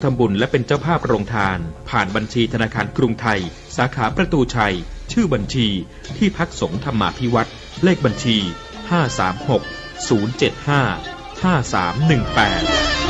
ทำบุญและเป็นเจ้าภาพโรงทานผ่านบัญชีธนาคารกรุงไทยสาขาประตูชัยชื่อบัญชีที่พักสงฆ์ธรรมาภิวัตรเลขบัญชี536 075 5318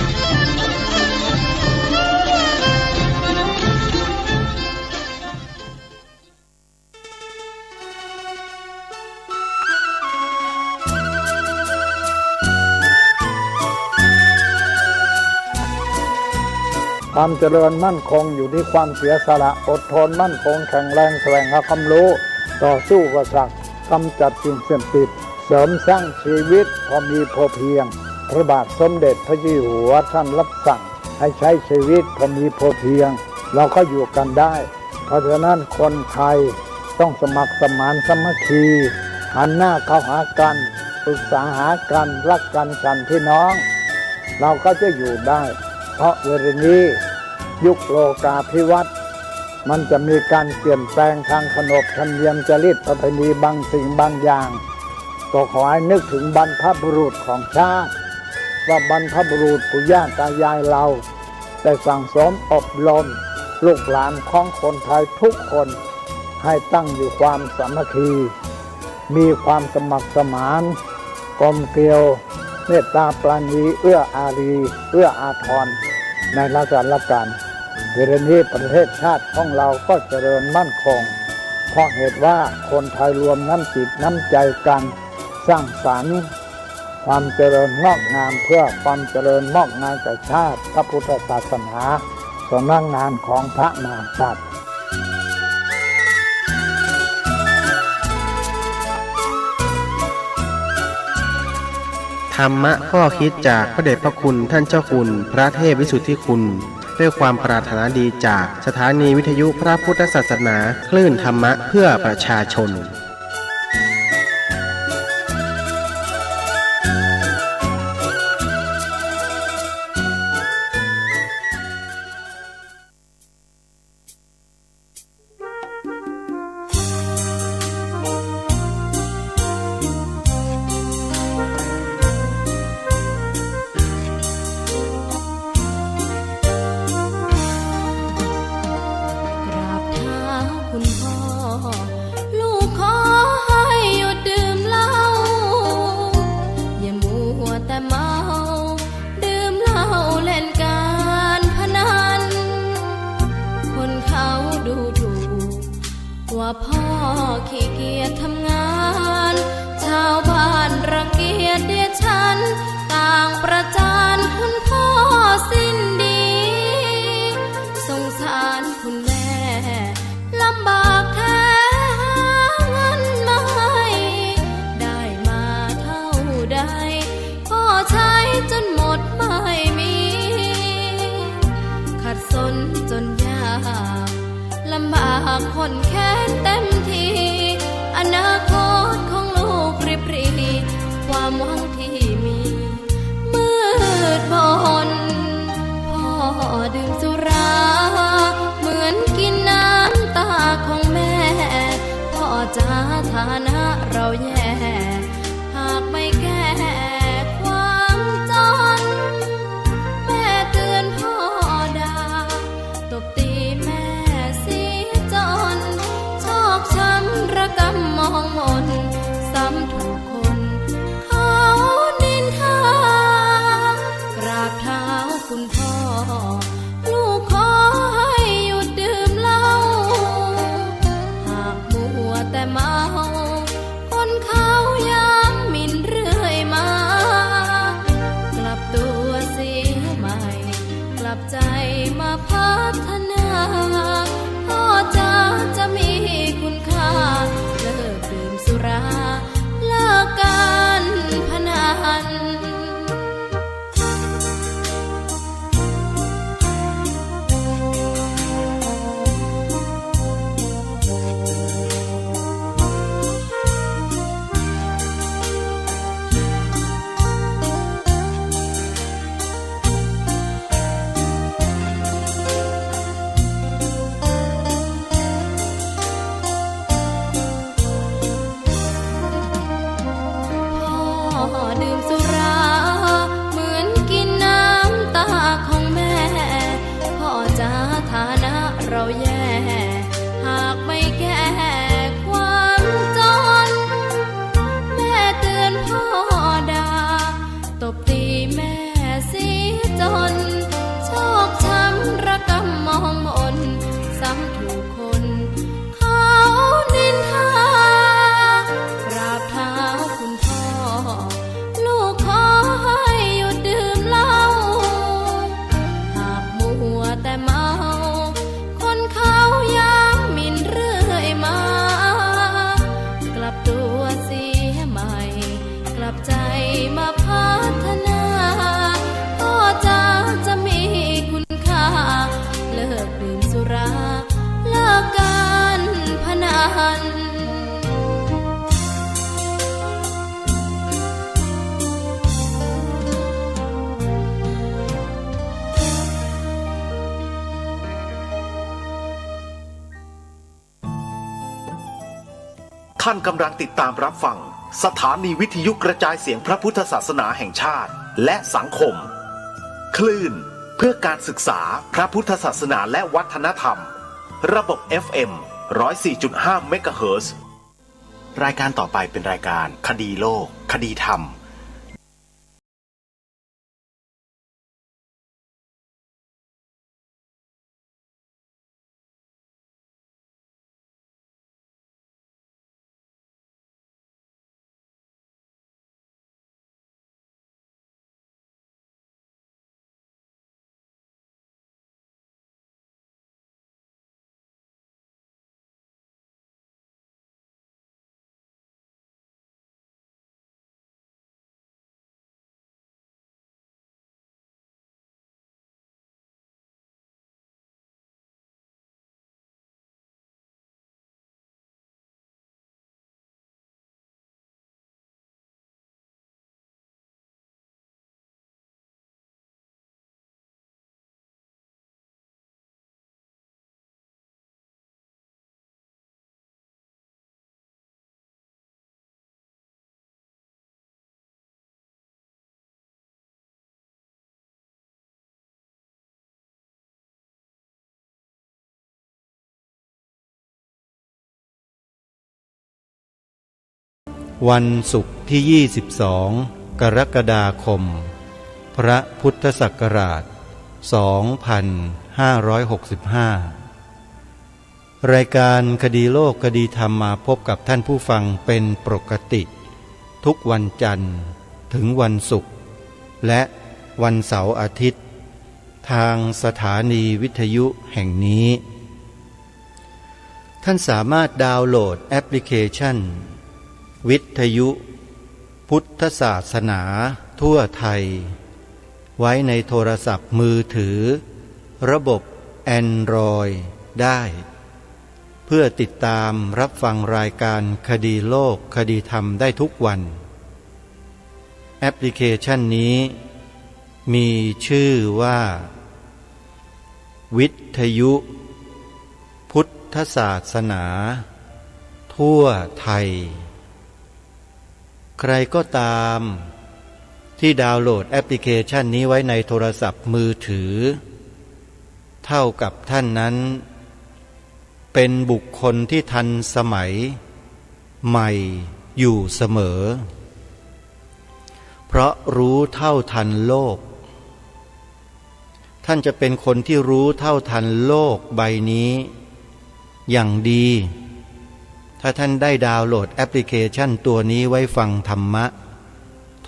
ความเจริญมั่นคงอยู่ที่ความเสียสละอดทนมั่นคงแข็งแรงแสวงหาความรู้ต่อสู้อุปสรรคกำจัดสิ่งเสี่ยงติดเสริมสร้างชีวิตพอมีพอเพียงพระบาทสมเด็จพระเจ้าอยู่หัวท่านรับสั่งให้ใช้ชีวิตพอมีพอเพียงเราก็อยู่กันได้เพราะฉะนั้นคนไทยต้องสมัครสมานสามัคคีหันหน้าเข้าหากันปรึกษาหากันรักกันฉันพี่น้องเราก็จะอยู่ได้เพราะเวลานี้ยุคโลกาภิวัตน์มันจะมีการเปลี่ยนแปลงทางขนบธรรมเนียมจริตประเพณีบางสิ่งบางอย่างก็ขอให้นึกถึงบรรพบุรุษของชาติว่าบรรพบุรุษปู่ย่าตายายเราได้สั่งสมอบรมลูกหลานของคนไทยทุกคนให้ตั้งอยู่ความสามัคคีมีความสมัครสมานกลมเกลียวเมตตาปราณีเอื้ออารีเอื้ออาทรในราชการเวลานี้ประเทศชาติของเราก็เจริญมั่นคงเพราะเหตุว่าคนไทยรวมน้ำจิตน้ำใจกันสร้างสรรค์ความเจริญงอกงามเพื่อความเจริญงอกงามแก่ชาติพระพุทธศาสนาสำนักงานของพระมหากษัตริย์ธรรมะข้อคิดจากพระเดชพระคุณท่านเจ้าคุณพระเทพวิสุทธิคุณด้วยความปรารถนาดีจากสถานีวิทยุพระพุทธศาสนาคลื่นธรรมะเพื่อประชาชนว่าพ่อขี้เกียจทำงานชาวบ้านรังเกียจเดียฉันต่างประจานคุณพ่อสิ้นดีสงสารคุณแม่ลำบากแท้หาเงินมาให้ได้มาเท่าใดพ่อใช้จนหมดไม่มีขัดสนจนยากลำบากคนแค้นเต็มทีอนาคตของลูกริบหรี่ความหวังที่มีมืดมนพ่อดื่มสุราเหมือนกินน้ำตาของแม่พ่อจ๋าฐานะเราแย่หากไม่แก้ความจนแม่เตือนพ่อด่าตบตีแม่ช้ำระกำมองมนซ้ำถูกคนเขานินทากราบเท้าคุณพ่อลูกขอให้หยุดดื่มเหล้าหากมัวแต่เมาคนเขาย้ำหมิ่นเรื่อยมากลับตัวเสียใหม่กลับใจมาพัฒนาพ่อจะมีคุณค่าเลิกดื่มสุราเลิกการพนันดื่มสุรา เราแย่หากไม่แก้ความจนแม่เตือนพ่อด่าตบตีแม่เสียจนชอกช้ำระกำมองมนซ้ำถูกคนเขานินทากราบเท้าคุณพ่อลูกขอให้หยุดดื่มเหล้าหากมัวแต่เมาคนเขาย้ำหมิ่นเรื่อยมากลับตัวเสียใหม่กลับใจมาพัฒนาก็จะมีคุณค่าเลิกดื่มสุราเลิกการพนันท่านกำลังติดตามรับฟังสถานีวิทยุกระจายเสียงพระพุทธศาสนาแห่งชาติและสังคมคลื่นเพื่อการศึกษาพระพุทธศาสนาและวัฒนธรรมระบบ FM 104.5 เมกะเฮิรตซ์รายการต่อไปเป็นรายการคดีโลกคดีธรรมวันศุกร์ที่ 22 กรกฎาคม พระพุทธศักราช 2565 รายการคดีโลกคดีธรรมมาพบกับท่านผู้ฟังเป็นปกติทุกวันจันทร์ถึงวันศุกร์และวันเสาร์อาทิตย์ทางสถานีวิทยุแห่งนี้ท่านสามารถดาวน์โหลดแอปพลิเคชันวิทยุพุทธศาสนาทั่วไทยไว้ในโทรศัพท์มือถือระบบ Android ได้เพื่อติดตามรับฟังรายการคดีโลกคดีธรรมได้ทุกวันแอปพลิเคชันนี้มีชื่อว่าวิทยุพุทธศาสนาทั่วไทยใครก็ตามที่ดาวน์โหลดแอปพลิเคชันนี้ไว้ในโทรศัพท์มือถือเท่ากับท่านนั้นเป็นบุคคลที่ทันสมัยใหม่อยู่เสมอเพราะรู้เท่าทันโลกท่านจะเป็นคนที่รู้เท่าทันโลกใบนี้อย่างดีถ้าท่านได้ดาวน์โหลดแอปพลิเคชันตัวนี้ไว้ฟังธรรมะ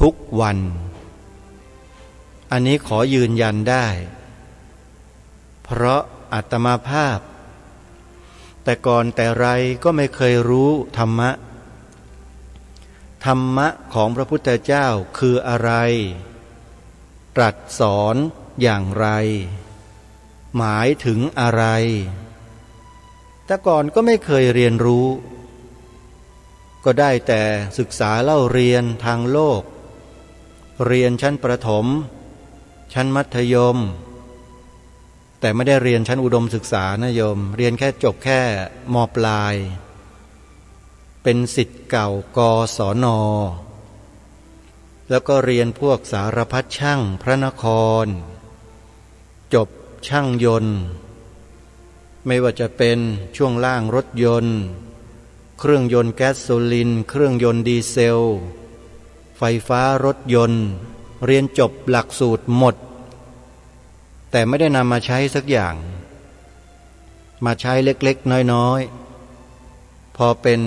ทุกวันอันนี้ขอยืนยันได้เพราะอาตมาภาพแต่ก่อนแต่ไรก็ไม่เคยรู้ธรรมะของพระพุทธเจ้าคืออะไรตรัสสอนอย่างไรหมายถึงอะไรแต่ก่อนก็ไม่เคยเรียนรู้ก็ได้แต่ศึกษาเล่าเรียนทางโลกเรียนชั้นประถมชั้นมัธยมแต่ไม่ได้เรียนชั้นอุดมศึกษานะโยมเรียนแค่จบแค่ม.ปลายเป็นศิษย์เก่ากศน.แล้วก็เรียนพวกสารพัดช่างพระนครจบช่างยนต์ ไม่ว่าจะเป็นช่วงล่างรถยนต์เครื่องยนต์แก๊สโซลินเครื่องยนต์ดีเซลไฟฟ้ารถยนต์เรียนจบหลักสูตรหมดแต่ไม่ได้นำมาใช้สักอย่างมาใช้เล็กๆน้อยๆพอเป็น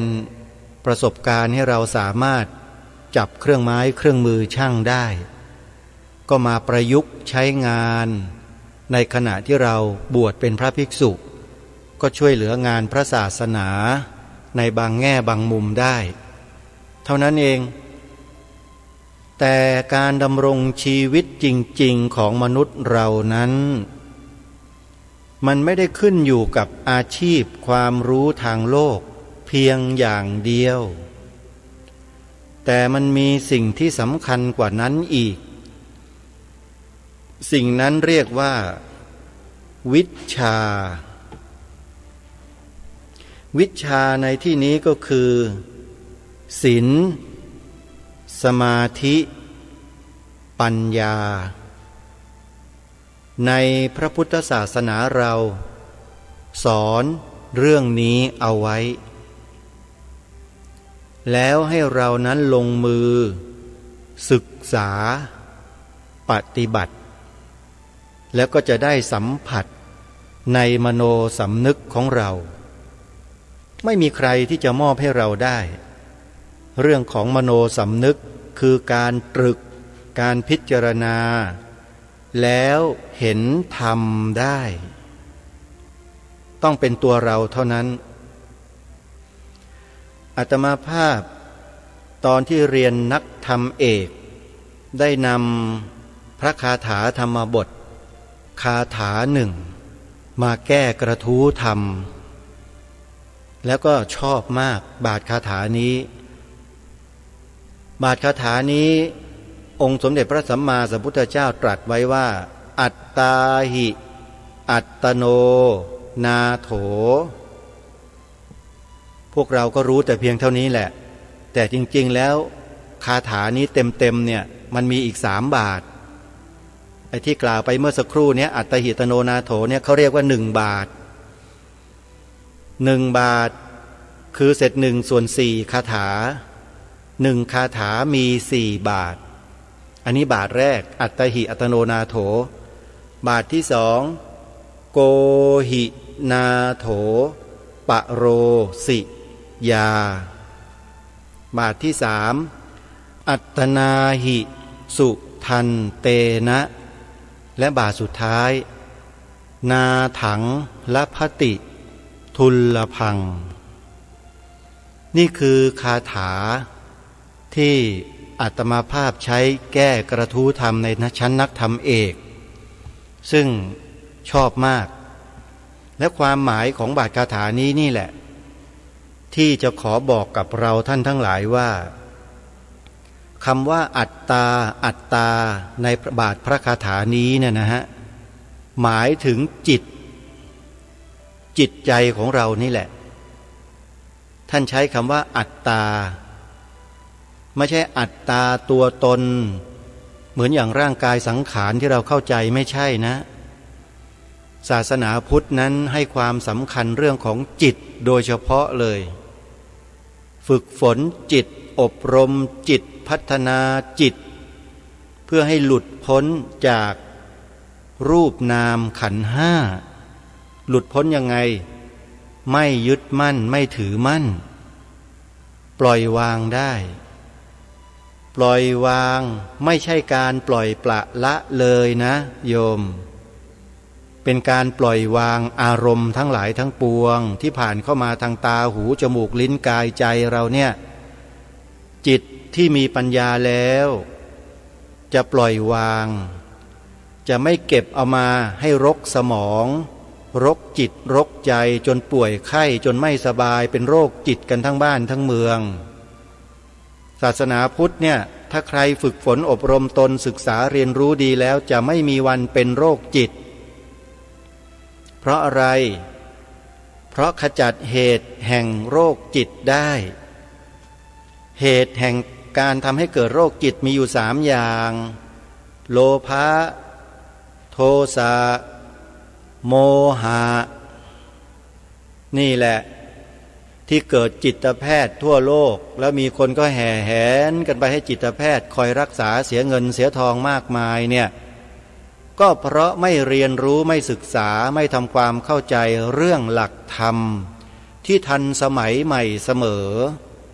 ประสบการณ์ให้เราสามารถจับเครื่องไม้เครื่องมือช่างได้ก็มาประยุกต์ใช้งานในขณะที่เราบวชเป็นพระภิกษุก็ช่วยเหลืองานพระศาสนาในบางแง่บางมุมได้เท่านั้นเองแต่การดำรงชีวิตจริงๆของมนุษย์เรานั้นมันไม่ได้ขึ้นอยู่กับอาชีพความรู้ทางโลกเพียงอย่างเดียวแต่มันมีสิ่งที่สำคัญกว่านั้นอีกสิ่งนั้นเรียกว่าวิชชาวิชชาในที่นี้ก็คือศีลสมาธิปัญญาในพระพุทธศาสนาเราสอนเรื่องนี้เอาไว้แล้วให้เรานั้นลงมือศึกษาปฏิบัติแล้วก็จะได้สัมผัสในมโนสำนึกของเราไม่มีใครที่จะมอบให้เราได้เรื่องของมโนสำนึกคือการตรึกการพิจารณาแล้วเห็นธรรมได้ต้องเป็นตัวเราเท่านั้นอาตมาภาพตอนที่เรียนนักธรรมเอกได้นำพระคาถาธรรมบทคาถาหนึ่งมาแก้กระทู้ธรรมแล้วก็ชอบมากบาทคาถานี้บาทคาถานี้องค์สมเด็จพระสัมมาสัมพุทธเจ้าตรัสไว้ว่าอัตตาหิอัตตโนนาโถพวกเราก็รู้แต่เพียงเท่านี้แหละแต่จริงๆแล้วคาถานี้เต็มๆเนี่ยมันมีอีก3 บาทไอ้ที่กล่าวไปเมื่อสักครู่นี้อัตตหิตโนนาโถเนี่ยเขาเรียกว่า1 บาท1 บาทคือเศษ1/4คาถา1 คาถามี4 บาทอันนี้บาทแรกอัตตหิอัตโนนาโถบาทที่2โกหินาโถปะโรสิยาบาทที่3อัตตนาหิสุทันเตนะและบาทสุดท้ายนาถังละพติทุลลพังนี่คือคาถาที่อาตมาภาพใช้แก้กระทู้ธรรมในชั้นนักธรรมเอกซึ่งชอบมากและความหมายของบาทคาถานี้นี่แหละที่จะขอบอกกับเราท่านทั้งหลายว่าคำว่าอัตตาอัตตาในบาทพระคาถานี้เนี่ยนะฮะหมายถึงจิตใจของเรานี่แหละท่านใช้คำว่าอัตตาไม่ใช่อัตตาตัวตนเหมือนอย่างร่างกายสังขารที่เราเข้าใจไม่ใช่นะศาสนาพุทธนั้นให้ความสำคัญเรื่องของจิตโดยเฉพาะเลยฝึกฝนจิตอบรมจิตพัฒนาจิตเพื่อให้หลุดพ้นจากรูปนามขันธ์5หลุดพ้นยังไงไม่ยึดมั่นไม่ถือมั่นปล่อยวางได้ปล่อยวางไม่ใช่การปล่อยปละละเลยนะโยมเป็นการปล่อยวางอารมณ์ทั้งหลายทั้งปวงที่ผ่านเข้ามาทางตาหูจมูกลิ้นกายใจเราเนี่ยจิตที่มีปัญญาแล้วจะปล่อยวางจะไม่เก็บเอามาให้รกสมองรกจิตรกใจจนป่วยไข้จนไม่สบายเป็นโรคจิตกันทั้งบ้านทั้งเมืองศาสนาพุทธเนี่ยถ้าใครฝึกฝนอบรมตนศึกษาเรียนรู้ดีแล้วจะไม่มีวันเป็นโรคจิตเพราะอะไรเพราะขจัดเหตุแห่งโรคจิตได้เหตุแห่งการทำให้เกิดโรคจิตมีอยู่3 อย่างโลภะโทสะโมหะ นี่แหละที่เกิดจิตแพทย์ทั่วโลกแล้วมีคนก็แห่แหนกันไปให้จิตแพทย์คอยรักษาเสียเงินเสียทองมากมายเนี่ยก็เพราะไม่เรียนรู้ไม่ศึกษาไม่ทำความเข้าใจเรื่องหลักธรรมที่ทันสมัยใหม่เสมอ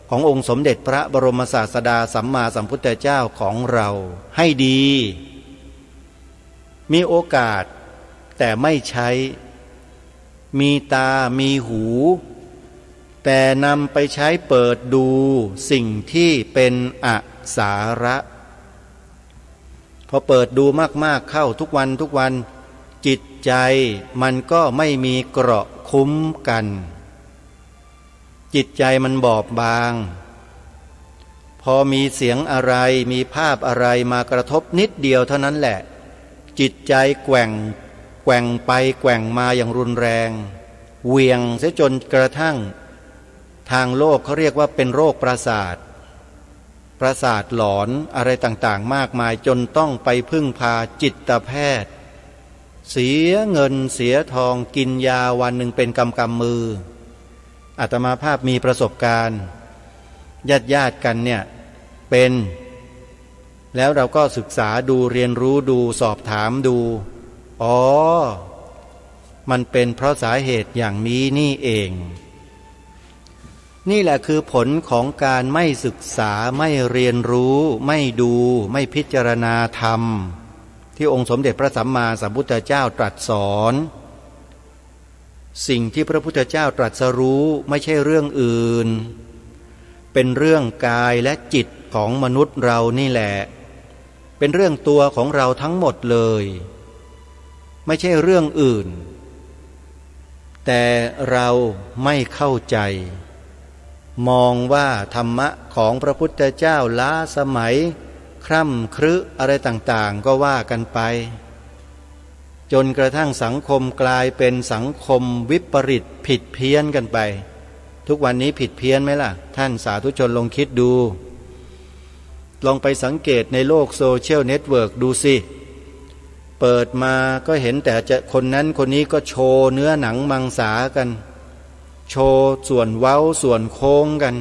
ขององค์สมเด็จพระบรมศาสดาสัมมาสัมพุทธเจ้าของเราให้ดีมีโอกาสแต่ไม่ใช้มีตามีหูแต่นำไปใช้เปิดดูสิ่งที่เป็นอสาระพอเปิดดูมากๆเข้าทุกวันจิตใจมันก็ไม่มีเกราะคุ้มกันจิตใจมันบอบบางพอมีเสียงอะไรมีภาพอะไรมากระทบนิดเดียวเท่านั้นแหละจิตใจแกว่งไปแกว่งมาอย่างรุนแรงเหวี่ยงเสียจนกระทั่งทางโลกเขาเรียกว่าเป็นโรคประสาทหลอนอะไรต่างๆมากมายจนต้องไปพึ่งพาจิตแพทย์เสียเงินเสียทองกินยาวันหนึ่งเป็นกำมืออาตมาภาพมีประสบการณ์ญาติกันเนี่ยเป็นแล้วเราก็ศึกษาดูเรียนรู้ดูสอบถามดูอ๋อมันเป็นเพราะสาเหตุอย่างนี้นี่เองนี่แหละคือผลของการไม่ศึกษาไม่เรียนรู้ไม่ดูไม่พิจารณาธรรมที่องค์สมเด็จพระสัมมาสัมพุทธเจ้าตรัสสอนสิ่งที่พระพุทธเจ้าตรัสรู้ไม่ใช่เรื่องอื่นเป็นเรื่องกายและจิตของมนุษย์เรานี่แหละเป็นเรื่องตัวของเราทั้งหมดเลยไม่ใช่เรื่องอื่นแต่เราไม่เข้าใจมองว่าธรรมะของพระพุทธเจ้าล้าสมัยคร่ำครึอะไรต่างๆก็ว่ากันไปจนกระทั่งสังคมกลายเป็นสังคมวิปริตผิดเพี้ยนกันไปทุกวันนี้ผิดเพี้ยนไหมล่ะท่านสาธุชนลองคิดดูลองไปสังเกตในโลกโซเชียลเน็ตเวิร์กดูสิเปิดมาก็เห็นแต่จะคนนั้นคนนี้ก็โชว์เนื้อหนังมังสากันโชว์ส่วนเว้าส่วนโค้งกัน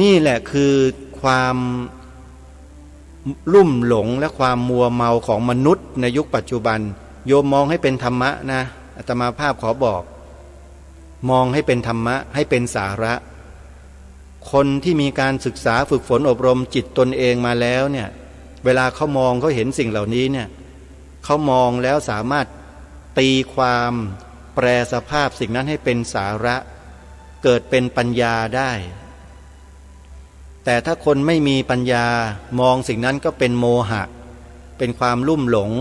นี่แหละคือความลุ่มหลงและความมัวเมาของมนุษย์ในยุคปัจจุบันโยมมองให้เป็นธรรมะนะอาตมาภาพขอบอกมองให้เป็นธรรมะให้เป็นสาระคนที่มีการศึกษาฝึกฝนอบรมจิตตนเองมาแล้วเนี่ยเวลาเขามองเขาเห็นสิ่งเหล่านี้เนี่ยเขามองแล้วสามารถตีความแปลสภาพสิ่งนั้นให้เป็นสาระเกิดเป็นปัญญาได้แต่ถ้าคนไม่มีปัญญามองสิ่งนั้นก็เป็นโมหะเป็นความลุ่มหลง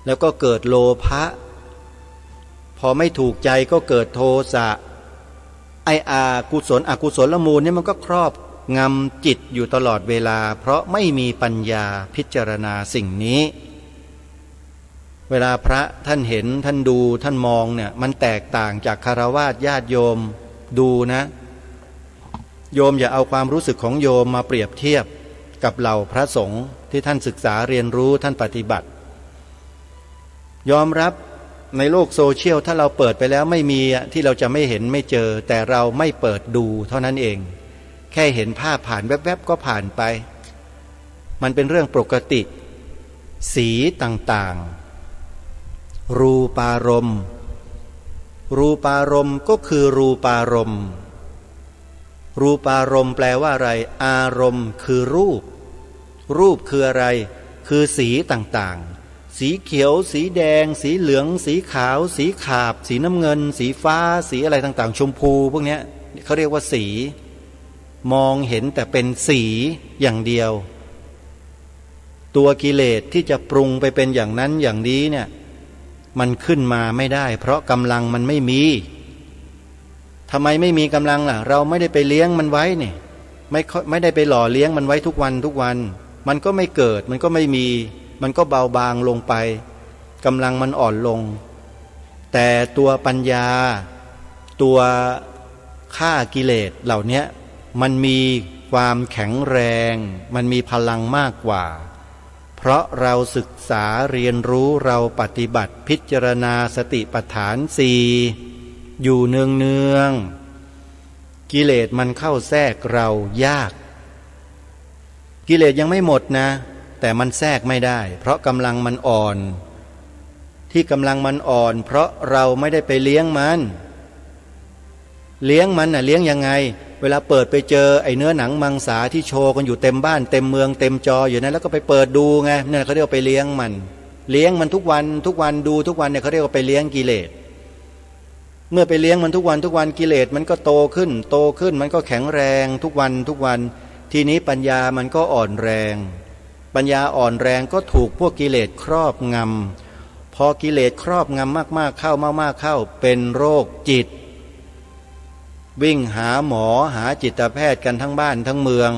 แล้วก็เกิดโลภะพอไม่ถูกใจก็เกิดโทสะกุศลอกุศลมูลนี่มันก็ครอบงำจิตอยู่ตลอดเวลาเพราะไม่มีปัญญาพิจารณาสิ่งนี้เวลาพระท่านเห็นท่านดูท่านมองเนี่ยมันแตกต่างจากฆราวาสญาติโยมดูนะโยมอย่าเอาความรู้สึกของโยมมาเปรียบเทียบกับเหล่าพระสงฆ์ที่ท่านศึกษาเรียนรู้ท่านปฏิบัติยอมรับในโลกโซเชียลถ้าเราเปิดไปแล้วไม่มีที่เราจะไม่เห็นไม่เจอแต่เราไม่เปิดดูเท่านั้นเองแค่เห็นภาพผ่านแวบๆก็ผ่านไปมันเป็นเรื่องปกติสีต่างๆรูปารมณ์ก็คือรูปารมณ์แปลว่าอะไรอารมณ์คือรูปคืออะไรคือสีต่างๆสีเขียวสีแดงสีเหลืองสีขาวสีขาบสีน้ำเงินสีฟ้าสีอะไรต่างๆชมพูพวกนี้เขาเรียกว่าสีมองเห็นแต่เป็นสีอย่างเดียวตัวกิเลสที่จะปรุงไปเป็นอย่างนั้นอย่างนี้เนี่ยมันขึ้นมาไม่ได้เพราะกำลังมันไม่มีทำไมไม่มีกำลังล่ะเราไม่ได้ไปเลี้ยงมันไว้นี่ไม่ได้ไปหล่อเลี้ยงมันไว้ทุกวันมันก็ไม่เกิดมันก็ไม่มีมันก็เบาบางลงไปกำลังมันอ่อนลงแต่ตัวปัญญาตัวฆ่ากิเลสเหล่านี้มันมีความแข็งแรงมันมีพลังมากกว่า เพราะเราศึกษาเรียนรู้เราปฏิบัติพิจารณาสติปัฏฐานสี่อยู่เนืองๆกิเลสมันเข้าแทรกเรายากกิเลสยังไม่หมดนะแต่มันแทรกไม่ได้เพราะกำลังมันอ่อนที่กำลังมันอ่อนเพราะเราไม่ได้ไปเลี้ยงมันเลี้ยงมันน่ะเลี้ยงยังไงเวลาเปิดไปเจอไอ้เนื้อหนังมังสาที่โชว์กันอยู่เต็มบ้านเต็มเมืองเต็มจออยู่นั้นแล้วก็ไปเปิดดูไงนั่นเขาเรียกว่าไปเลี้ยงมันทุกวันดูทุกวันเนี่ยเขาเรียกว่าไปเลี้ยงกิเลสเมื่อไปเลี้ยงมันทุกวันกิเลสมันก็โตขึ้นมันก็แข็งแรงทุกวันทีนี้ปัญญามันก็อ่อนแรงปัญญาอ่อนแรงก็ถูกพวกกิเลสครอบงำพอกิเลสครอบงำมากๆเข้าเป็นโรคจิตวิ่งหาหมอหาจิตแพทย์กันทั้งบ้านทั้งเมือง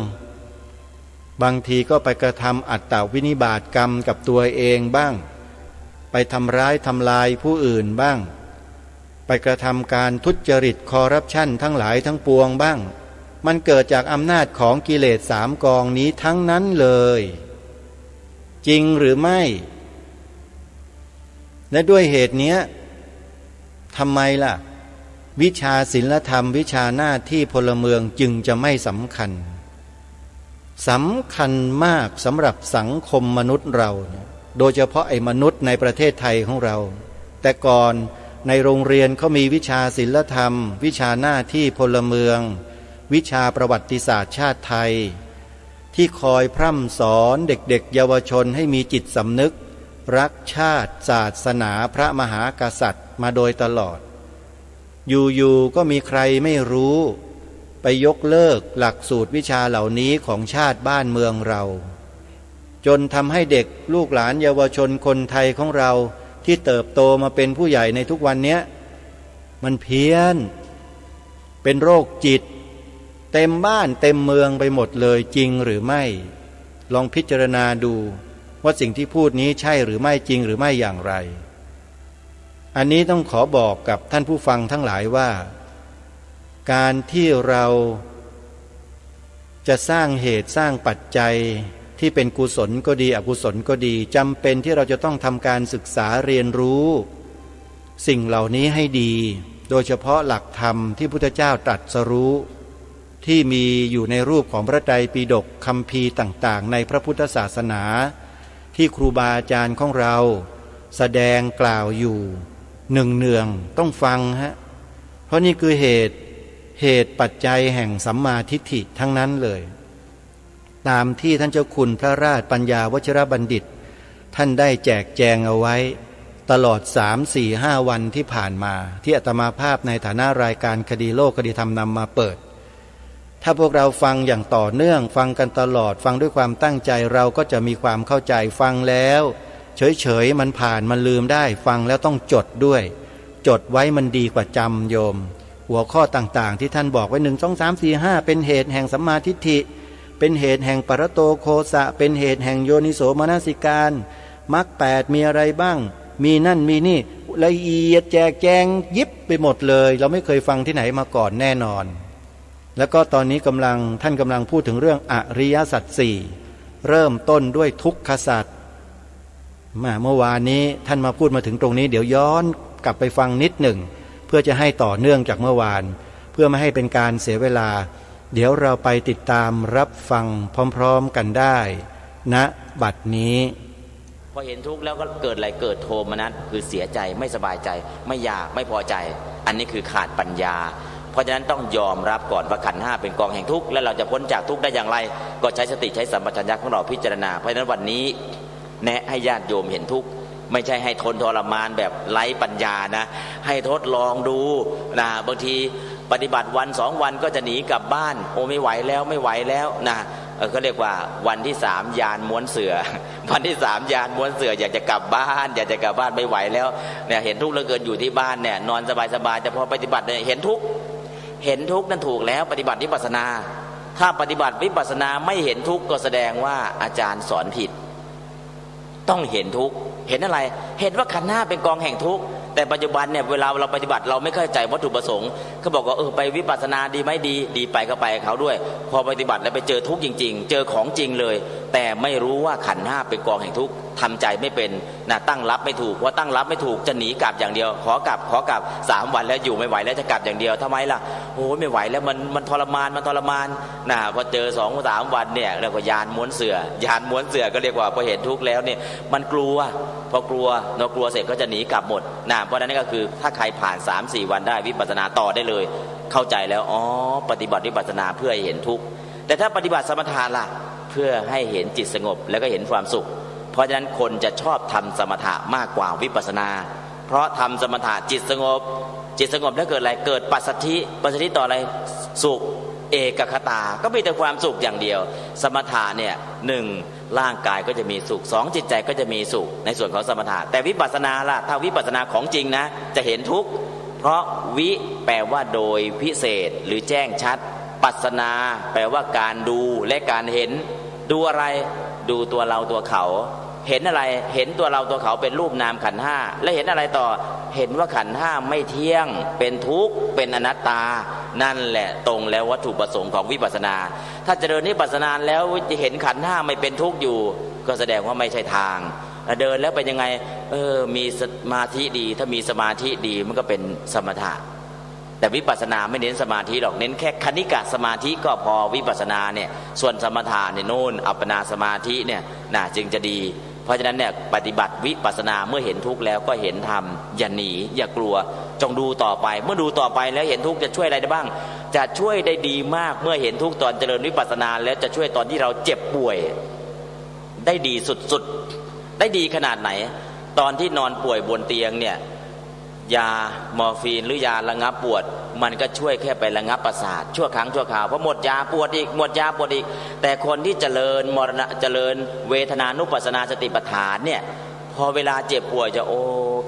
บางทีก็ไปกระทำอัตตวินิบาตกรรมกับตัวเองบ้างไปทำร้ายทำลายผู้อื่นบ้างไปกระทำการทุจริตคอร์รัปชันทั้งหลายทั้งปวงบ้างมันเกิดจากอำนาจของกิเลส3 กองนี้ทั้งนั้นเลยจริงหรือไม่และด้วยเหตุนี้ทำไมล่ะวิชาศีลธรรมวิชาหน้าที่พลเมืองจึงจะไม่สำคัญมากสำหรับสังคมมนุษย์เราโดยเฉพาะไอ้มนุษย์ในประเทศไทยของเราแต่ก่อนในโรงเรียนเขามีวิชาศีลธรรมวิชาหน้าที่พลเมืองวิชาประวัติศาสตร์ชาติไทยที่คอยพร่ำสอนเด็กๆเยาวชนให้มีจิตสำนึกรักชาติศาสนาพระมหากษัตริย์มาโดยตลอดอยู่ๆก็มีใครไม่รู้ไปยกเลิกหลักสูตรวิชาเหล่านี้ของชาติบ้านเมืองเราจนทำให้เด็กลูกหลานเยาวชนคนไทยของเราที่เติบโตมาเป็นผู้ใหญ่ในทุกวันนี้มันเพี้ยนเป็นโรคจิตเต็มบ้านเต็มเมืองไปหมดเลยจริงหรือไม่ลองพิจารณาดูว่าสิ่งที่พูดนี้ใช่หรือไม่จริงหรือไม่อย่างไรอันนี้ต้องขอบอกกับท่านผู้ฟังทั้งหลายว่าการที่เราจะสร้างเหตุสร้างปัจจัยที่เป็นกุศลก็ดีอกุศลก็ดีจำเป็นที่เราจะต้องทำการศึกษาเรียนรู้สิ่งเหล่านี้ให้ดีโดยเฉพาะหลักธรรมที่พุทธเจ้าตรัสรู้ที่มีอยู่ในรูปของพระไตรปิฎกคัมภีร์ต่างๆในพระพุทธศาสนาที่ครูบาอาจารย์ของเราแสดงกล่าวอยู่เนืองๆต้องฟังเพราะนี่คือเหตุปัจจัยแห่งสัมมาทิฏฐิทั้งนั้นเลยตามที่ท่านเจ้าคุณพระราชปัญญาวชิรบัณฑิตท่านได้แจกแจงเอาไว้ตลอด3-4-5 วันที่ผ่านมาที่อาตมาภาพในฐานะรายการคดีโลกคดีธรรมนำมาเปิดถ้าพวกเราฟังอย่างต่อเนื่องฟังกันตลอดฟังด้วยความตั้งใจเราก็จะมีความเข้าใจฟังแล้วเฉยๆมันผ่านมันลืมได้ฟังแล้วต้องจดด้วยจดไว้มันดีกว่าจำโยมหัวข้อต่างๆที่ท่านบอกไว้1 2 3 4 5เป็นเหตุแห่งสัมมาทิฏฐิเป็นเหตุแห่งปรโตโคสะเป็นเหตุแห่งโยนิโสมนสิการมรรค8มีอะไรบ้างมีนั่นมีนี่ละเอียดแจกแจงยิบไปหมดเลยเราไม่เคยฟังที่ไหนมาก่อนแน่นอนแล้วก็ตอนนี้ท่านกำลังพูดถึงเรื่องอริยสัจ4เริ่มต้นด้วยทุกขสัจเมื่อวานนี้ท่านมาพูดมาถึงตรงนี้เดี๋ยวย้อนกลับไปฟังนิดหนึ่งเพื่อจะให้ต่อเนื่องจากเมื่อวานเพื่อไม่ให้เป็นการเสียเวลาเดี๋ยวเราไปติดตามรับฟังพร้อมๆกันได้ณบัดนี้พอเห็นทุกข์แล้วก็เกิดอะไรเกิดโทมนัสคือเสียใจไม่สบายใจไม่อยากไม่พอใจอันนี้คือขาดปัญญาเพราะฉะนั้นต้องยอมรับก่อนว่าขันธ์5เป็นกองแห่งทุกข์และเราจะพ้นจากทุกข์ได้อย่างไรก็ใช้สติใช้สัมปชัญญะของเราพิจารณาเพราะฉะนั้นวันนี้แนะให้ญาติโยมเห็นทุกข์ไม่ใช่ให้ทนทรมานแบบไร้ปัญญานะให้ทดลองดูนะบางทีปฏิบัติวัน2 วันก็จะหนีกลับบ้านโอ้ไม่ไหวแล้วนะเขาเรียกว่าวันที่3ยานม้วนเสือวันที่3ยานม้วนเสืออยากจะกลับบ้านไม่ไหวแล้วเนี่ยเห็นทุกข์เหลือเกินอยู่ที่บ้านเนี่ยนอนสบายแต่พอปฏิบัติเนี่ยเห็นทุกข์นั่นถูกแล้วปฏิบัติวิปัสสนาถ้าปฏิบัติวิปัสสนาไม่เห็นทุกข์ก็แสดงว่าอาจารย์สอนผิดต้องเห็นทุกข์เห็นอะไรเห็นว่าขันธ์5เป็นกองแห่งทุกข์แต่ปัจจุบันเนี่ยเวลาเราปฏิบัติเราไม่เข้าใจวัตถุประสงค์เขาบอกว่าไปวิปัสสนาดีไหมดีไปก็ไปเขาด้วยพอปฏิบัติแล้วไปเจอทุกข์จริงๆเจอของจริงเลย แต่ไม่รู้ว่าขันธ์ห้าเป็นกองแห่งทุกข์ทำใจไม่เป็นนะตั้งรับไม่ถูกเพราะตั้งรับไม่ถูกจะหนีกลับอย่างเดียวขอกลับ3 วันแล้วอยู่ไม่ไหวแล้วจะกลับอย่างเดียวทำไมล่ะโอ้ยไม่ไหวแล้วมันทรมานนะพอเจอ2-3 วันเนี่ยเรียกว่ายานม้วนเสือก็เรียกว่าพอเห็นทุกข์แล้วเนี่ยมันกลัวพอกลัวเสร็จก็จะหนีกลับหมดนะเพราะนั้นก็คือถ้าใครผ่าน 3-4 วันได้วิปัสสนาต่อได้เลยเข้าใจแล้วอ๋อปฏิบัติวิปัสสนาเพื่อให้เห็นทุกข์แต่ถ้าปฏิบัติสมถะล่ะเพื่อให้เห็นจิตสงบแล้วก็เห็นความสุขเพราะฉะนั้นคนจะชอบทำสมถะมากกว่าวิปัสสนาเพราะทำสมถะจิตสงบแล้วเกิดอะไรเกิดปัสสัทธิต่ออะไรสุขเอกคตาก็มีแต่ความสุขอย่างเดียวสมถะเนี่ย1ร่างกายก็จะมีสุข2จิตใจก็จะมีสุขในส่วนของสมถะแต่วิปัสสนาล่ะถ้าวิปัสสนาของจริงนะจะเห็นทุกข์เพราะวิแปลว่าโดยพิเศษหรือแจ้งชัดปัสสนาแปลว่าการดูและการเห็นดูอะไรดูตัวเราตัวเขาเห็นอะไรเห็นตัวเราตัวเขาเป็นรูปนามขันธ์ห้าและเห็นอะไรต่อเห็นว่าขันธ์ห้าไม่เที่ยงเป็นทุกข์เป็นอนัตตานั่นแหละตรงแล้ววัตถุประสงค์ของวิปัสสนาถ้าเจริญวิปัสสนาแล้วจะเห็นขันธ์ห้าไม่เป็นทุกข์อยู่ก็แสดงว่าไม่ใช่ทางเดินแล้วเป็นยังไงมีสมาธิดีถ้ามีสมาธิดีมันก็เป็นสมถะแต่วิปัสสนาไม่เน้นสมาธิหรอกเน้นแค่คณิกะสมาธิก็พอวิปัสสนาเนี่ยส่วนสมถะเนี่ยโน่นอัปปนาสมาธิเนี่ยจึงจะดีเพราะฉะนั้นเนี่ยปฏิบัติวิปัสสนาเมื่อเห็นทุกข์แล้วก็เห็นธรรมอย่าหนีอย่ากลัวจงดูต่อไปเมื่อดูต่อไปแล้วเห็นทุกข์จะช่วยอะไรได้บ้างจะช่วยได้ดีมากเมื่อเห็นทุกข์ตอนเจริญวิปัสสนาแล้วจะช่วยตอนที่เราเจ็บป่วยได้ดีสุดๆได้ดีขนาดไหนตอนที่นอนป่วยบนเตียงเนี่ยยามอร์ฟีนหรือยาระงับปวดมันก็ช่วยแค่ไประงับประสาทชั่วครั้งชั่วคราวเพราะหมดยาปวดอีกแต่คนที่เจริญเวทนานุปัสสนาสติปัฏฐานเนี่ยพอเวลาเจ็บป่วยจะ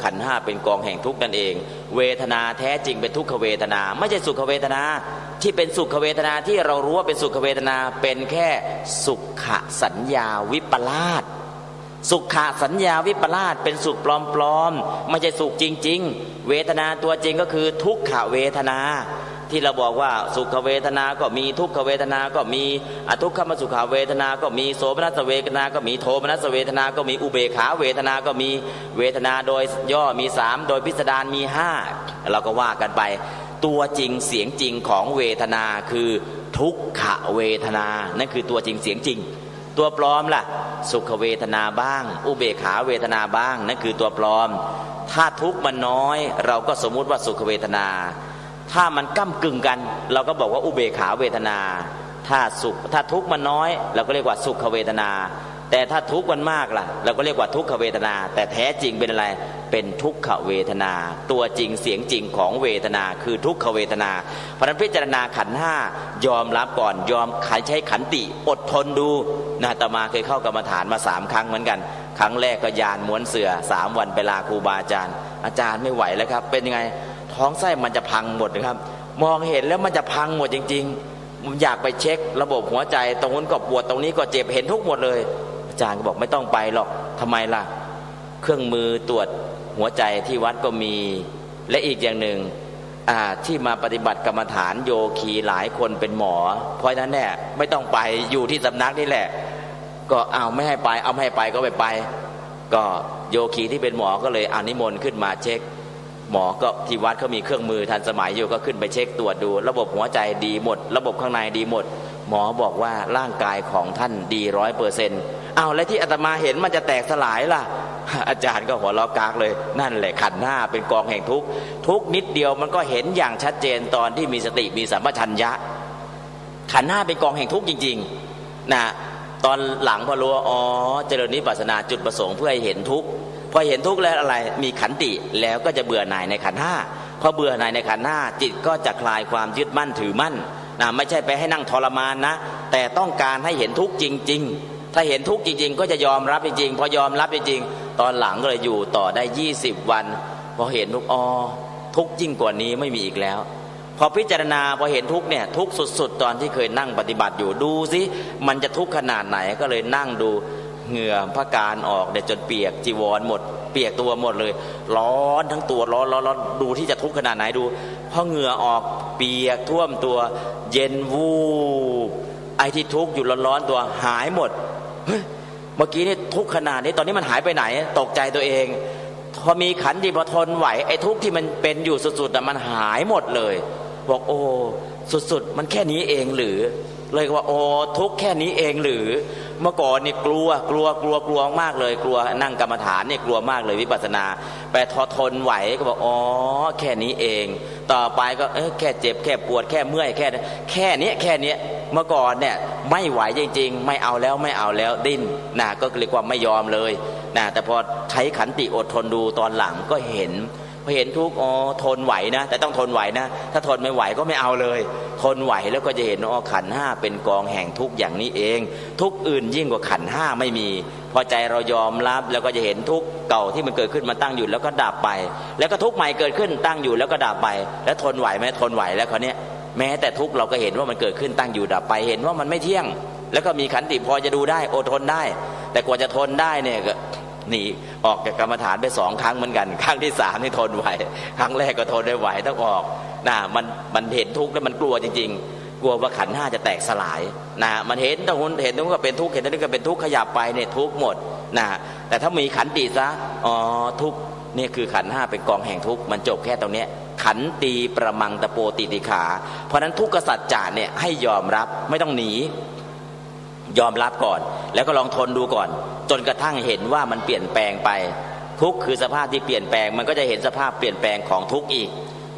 ขันธ์ห้าเป็นกองแห่งทุกข์นั่นเองเวทนาแท้จริงเป็นทุกขเวทนาไม่ใช่สุขเวทนาที่เป็นสุขเวทนาที่เรารู้ว่าเป็นสุขเวทนาเป็นแค่สุขสัญญาวิปลาสสุขสัญญาวิปลาสเป็นสุขปลอมๆไม่ใช่สุขจริงๆเวทนาตัวจริงก็คือทุกขเวทนาที่เราบอกว่าสุขเวทนาก็มีทุกขเวทนาก็มีอทุกขมสุขเวทนาก็มีโสมนัสเวทนาก็มีโทมนัสเวทนาก็มีอุเบกขาเวทนาก็มีเวทนาโดยย่อมี3โดยพิสดารมี5เราก็ว่ากันไปตัวจริงเสียงจริงของเวทนาคือทุกขเวทนานั่นคือตัวจริงเสียงจริงตัวปลอมล่ะสุขเวทนาบ้างอุเบกขาเวทนาบ้างนั่นคือตัวปลอมถ้าทุกข์มันน้อยเราก็สมมุติว่าสุขเวทนาถ้ามันก้ำกึ่งกันเราก็บอกว่าอุเบกขาเวทนาถ้าทุกข์มันน้อยเราก็เรียกว่าสุขเวทนาแต่ถ้าทุกข์มันมากล่ะเราก็เรียกว่าทุกขเวทนาแต่แท้จริงเป็นอะไรเป็นทุกขเวทนาตัวจริงเสียงจริงของเวทนาคือทุกขเวทนาเพราะฉะนั้นพิจารณาขันธ์ห้ายอมรับก่อนยอมใช้ขันติอดทนดูอาตมาเคยเข้ากรรมฐานมา3 ครั้งเหมือนกันครั้งแรกก็ยานม้วนเสือ3 วันไปลาครูบาอาจารย์ไม่ไหวแล้วครับเป็นยังไงท้องไส้มันจะพังหมดนะครับมองเห็นแล้วมันจะพังหมดจริงๆผมอยากไปเช็คระบบหัวใจตรงนู้นก็ปวดตรงนี้ก็เจ็บเห็นทุกหมดเลยอาจารย์ก็บอกไม่ต้องไปหรอกทำไมล่ะเครื่องมือตรวจหัวใจที่วัดก็มีและอีกอย่างหนึ่งที่มาปฏิบัติกรรมฐานโยคีหลายคนเป็นหมอเพราะฉะนั้นเนี่ยไม่ต้องไปอยู่ที่สำนักนี่แหละก็ไม่ให้ไปไม่ให้ไปก็ไม่ไปก็โยคีที่เป็นหมอก็เลยนิมนต์ขึ้นมาเช็คหมอก็ที่วัดเขามีเครื่องมือทันสมัยอยู่ก็ขึ้นไปเช็คตรวจดูระบบหัวใจดีหมดระบบข้างในดีหมดหมอบอกว่าร่างกายของท่านดี100%แล้วที่อาตมาเห็นมันจะแตกสลายล่ะอาจารย์ก็หัวเราะกากเลยนั่นแหละขันธ์ห้าเป็นกองแห่งทุกข์ทุกนิดเดียวมันก็เห็นอย่างชัดเจนตอนที่มีสติมีสัมปชัญญะขันธ์ห้าเป็นกองแห่งทุกข์จริงๆนะตอนหลังพอรู้ว่าเจริญวิปัสสนาจุดประสงค์เพื่อให้เห็นทุกข์พอเห็นทุกข์แล้วอะไรมีขันติแล้วก็จะเบื่อหน่ายในขันธ์ห้าพอเบื่อหน่ายในขันธ์ห้าจิตก็จะคลายความยึดมั่นถือมั่นไม่ใช่ไปให้นั่งทรมานนะแต่ต้องการให้เห็นทุกข์จริงๆถ้าเห็นทุกข์จริงๆก็จะยอมรับจริงๆพอยอมรับจริงๆตอนหลังก็เลยอยู่ต่อได้20 วันพอเห็นทุกข์ทุกข์ยิ่งกว่านี้ไม่มีอีกแล้วพอพิจารณาพอเห็นทุกข์เนี่ยทุกข์สุดๆตอนที่เคยนั่งปฏิบัติอยู่ดูสิมันจะทุกข์ขนาดไหนก็เลยนั่งดูเหงื่อพระการออกจนเปียกจีวรหมดเปียกตัวหมดเลยร้อนทั้งตัวร้อนดูที่จะทุกข์ขนาดไหนดูพอเหงื่อออกเปียกท่วมตัวเย็นวูบไอ้ที่ทุกข์อยู่ร้อนตัวหายหมด เฮ้ยเมื่อกี้นี่ทุกข์ขนาดนี้ตอนนี้มันหายไปไหนตกใจตัวเองพอมีขันติพอทนไหวไอ้ทุกข์ที่มันเป็นอยู่สุดๆมันหายหมดเลยบอกโอ้สุดๆมันแค่นี้เองหรือเลยว่าโอ้ทุกข์แค่นี้เองหรือเมื่อก่อนนี่กลัวมากเลยกลัวนั่งกรรมฐานเนี่ยกลัวมากเลยวิปัสสนาแต่พอทนไหวก็บอกอ๋อแค่นี้เองต่อไปก็แค่เจ็บแค่ปวดแค่เมื่อยแค่นี้เมื่อก่อนเนี่ยไม่ไหวจริงๆไม่เอาแล้วดิ้นนะก็เรียกว่าไม่ยอมเลยนะแต่พอใช้ขันติอดทนดูตอนหลังก็เห็นทุกข์อ๋อทนไหวนะแต่ต้องทนไหวนะถ้าทนไม่ไหวก็ไม่เอาเลยทนไหวแล้วก็จะเห็นอ๋อขันธ์ห้าเป็นกองแห่งทุกข์อย่างนี้เองทุกข์อื่นยิ่งกว่าขันธ์ห้าไม่มีพอใจเรายอมรับแล้วก็จะเห็นทุกข์เก่าที่มันเกิดขึ้นมาตั้งอยู่แล้วก็ดับไปแล้วก็ทุกข์ใหม่เกิดขึ้นตั้งอยู่แล้วก็ดับไปแล้วทนไหวไหมทนไหวแล้วคราวนี้แม้แต่ทุกข์เราก็เห็นว่ามันเกิดขึ้นตั้งอยู่ดับไปเห็นว่ามันไม่เที่ยงแล้วก็มีขันติพอจะดูได้อดทนได้แต่กว่าจะทนได้เนี่ยก็หนีออกจากกรรมฐานไป2 ครั้งเหมือนกันครั้งที่3นี่ทนไหวครั้งแรกก็ทนไม่ไหวต้องออกนะมันเห็นทุกข์แล้วมันกลัวจริงๆกลัวว่าขันธ์ห้าจะแตกสลายนะมันเห็นตรงนู้นก็เป็นทุกข์เห็นตรงนี้ก็เป็นทุกข์ขยับไปเนี่ยทุกข์หมดนะแต่ถ้ามีขันติซะอ๋อทุกข์นี่คือขันธ์ห้าเป็นกองแห่งทุกข์มันจบแค่ตรงนี้ขันตีประมังตะโปติติขาเพราะนั้นทุกขสัจจะเนี่ยให้ยอมรับไม่ต้องหนียอมรับก่อนแล้วก็ลองทนดูก่อนจนกระทั่งเห็นว่ามันเปลี่ยนแปลงไปทุกข์คือสภาพที่เปลี่ยนแปลงมันก็จะเห็นสภาพเปลี่ยนแปลงของทุกข์อีก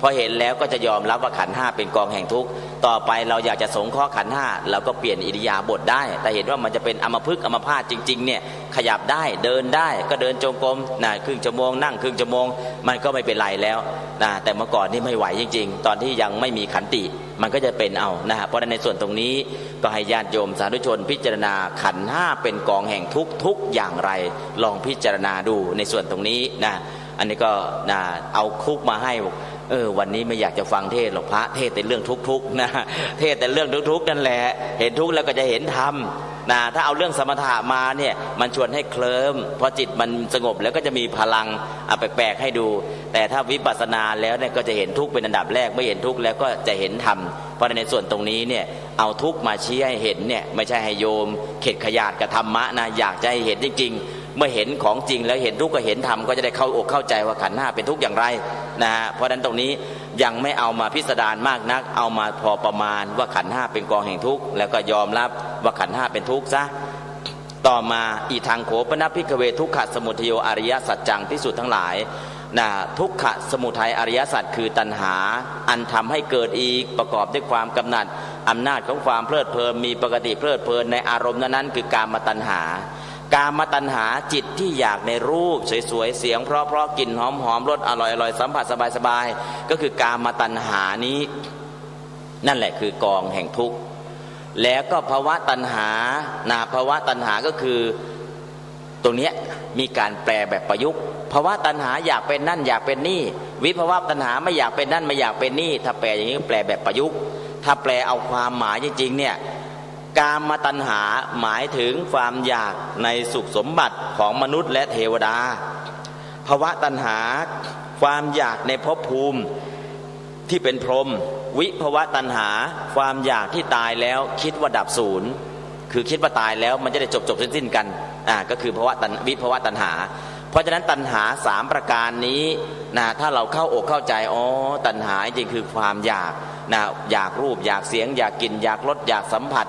พอเห็นแล้วก็จะยอมรับว่าขันธ์ห้าเป็นกองแห่งทุกข์ต่อไปเราอยากจะสงเคราะห์ขันธ์ห้าเราก็เปลี่ยนอิริยาบถได้แต่เห็นว่ามันจะเป็นอัมพฤกษ์อัมพาตจริงๆเนี่ยขยับได้เดินได้ก็เดินจงกรมนะครึ่งชั่วโมงนั่งครึ่งชั่วโมงมันก็ไม่เป็นไรแล้วนะแต่เมื่อก่อนนี่ไม่ไหวจริงๆตอนที่ยังไม่มีขันติมันก็จะเป็นเอานะฮะเพราะในส่วนตรงนี้ก็ให้ญาติโยมสาธุชนพิจารณาขันธ์ห้าเป็นกองแห่งทุกข์อย่างไรลองพิจารณาดูในส่วนตรงนี้นะอันนี้ก็นะเอาคุกมาให้วันนี้ไม่อยากจะฟังเทศหรอกพระเทศแต่เรื่องทุกข์นะเทศแต่เรื่องทุกข์นั่นแหละเห็นทุกข์แล้วก็จะเห็นธรรมนะถ้าเอาเรื่องสมถะมาเนี่ยมันชวนให้เคลิ้มพอจิตมันสงบแล้วก็จะมีพลังแปลกๆให้ดูแต่ถ้าวิปัสสนาแล้วเนี่ยก็จะเห็นทุกข์เป็นอันดับแรกไม่เห็นทุกข์แล้วก็จะเห็นธรรมเพราะในส่วนตรงนี้เนี่ยเอาทุกข์มาชี้ให้เห็นเนี่ยไม่ใช่ให้โยมเข็ดขยาดกับธรรมะนะอยากจะให้เห็นจริงๆเมื่อเห็นของจริงแล้วเห็นทุกข์ก็เห็นธรรมก็จะได้เข้าอกเข้าใจว่าขันธ์ห้าเป็นทุกข์อย่างไรนะเพราะฉะนั้นตรงนี้ยังไม่เอามาพิสดารมากนักเอามาพอประมาณว่าขันธ์ห้าเป็นกองแห่งทุกข์แล้วก็ยอมรับว่าขันธ์ห้าเป็นทุกข์ซะต่อมาอีทางโขปนภิกขเวทุกขสมุทัยอริยสัจจังภิกษุทั้งหลายนะทุกขสมุทัยอริยสัจคือตัณหาอันทำให้เกิดอีกประกอบด้วยความกำหนัดอำนาจของความเพลิดเพลินมีปกติเพลิดเพลินในอารมณ์นั้นคือกามตัณหากามตัณหาจิตที่อยากในรูปสวยๆเสียงเพราะๆกลิ่นหอมๆรสอร่อยๆสัมผัสสบายๆก็คือกามตัณหานี้นั่นแหละคือกองแห่งทุกข์แล้วก็ภวะตัณหาภวะตัณหาก็คือตรงนี้มีการแปลแบบประยุกต์ภวะตัณหาอยากเป็นนั่นอยากเป็นนี่วิภวะตัณหาไม่อยากเป็นนั่นไม่อยากเป็นนี่ถ้าแปลอย่างนี้แปลแบบประยุกต์ถ้าแปลเอาความหมายจริงๆเนี่ยกามตัณหาหมายถึงความอยากในสุขสมบัติของมนุษย์และเทวดาภวะตัณหาความอยากในภพภูมิที่เป็นพรหมวิภวะตัณหาความอยากที่ตายแล้วคิดว่าดับศูนย์คือคิดว่าตายแล้วมันจะได้จบสิ้นกันก็คือวิภวะตัณหาเพราะฉะนั้นตัณหา3ประการนี้ถ้าเราเข้าอกเข้าใจตัณหาจริงคือความอยากอยากรูปอยากเสียงอยากกินอยากรสอยากสัมผัส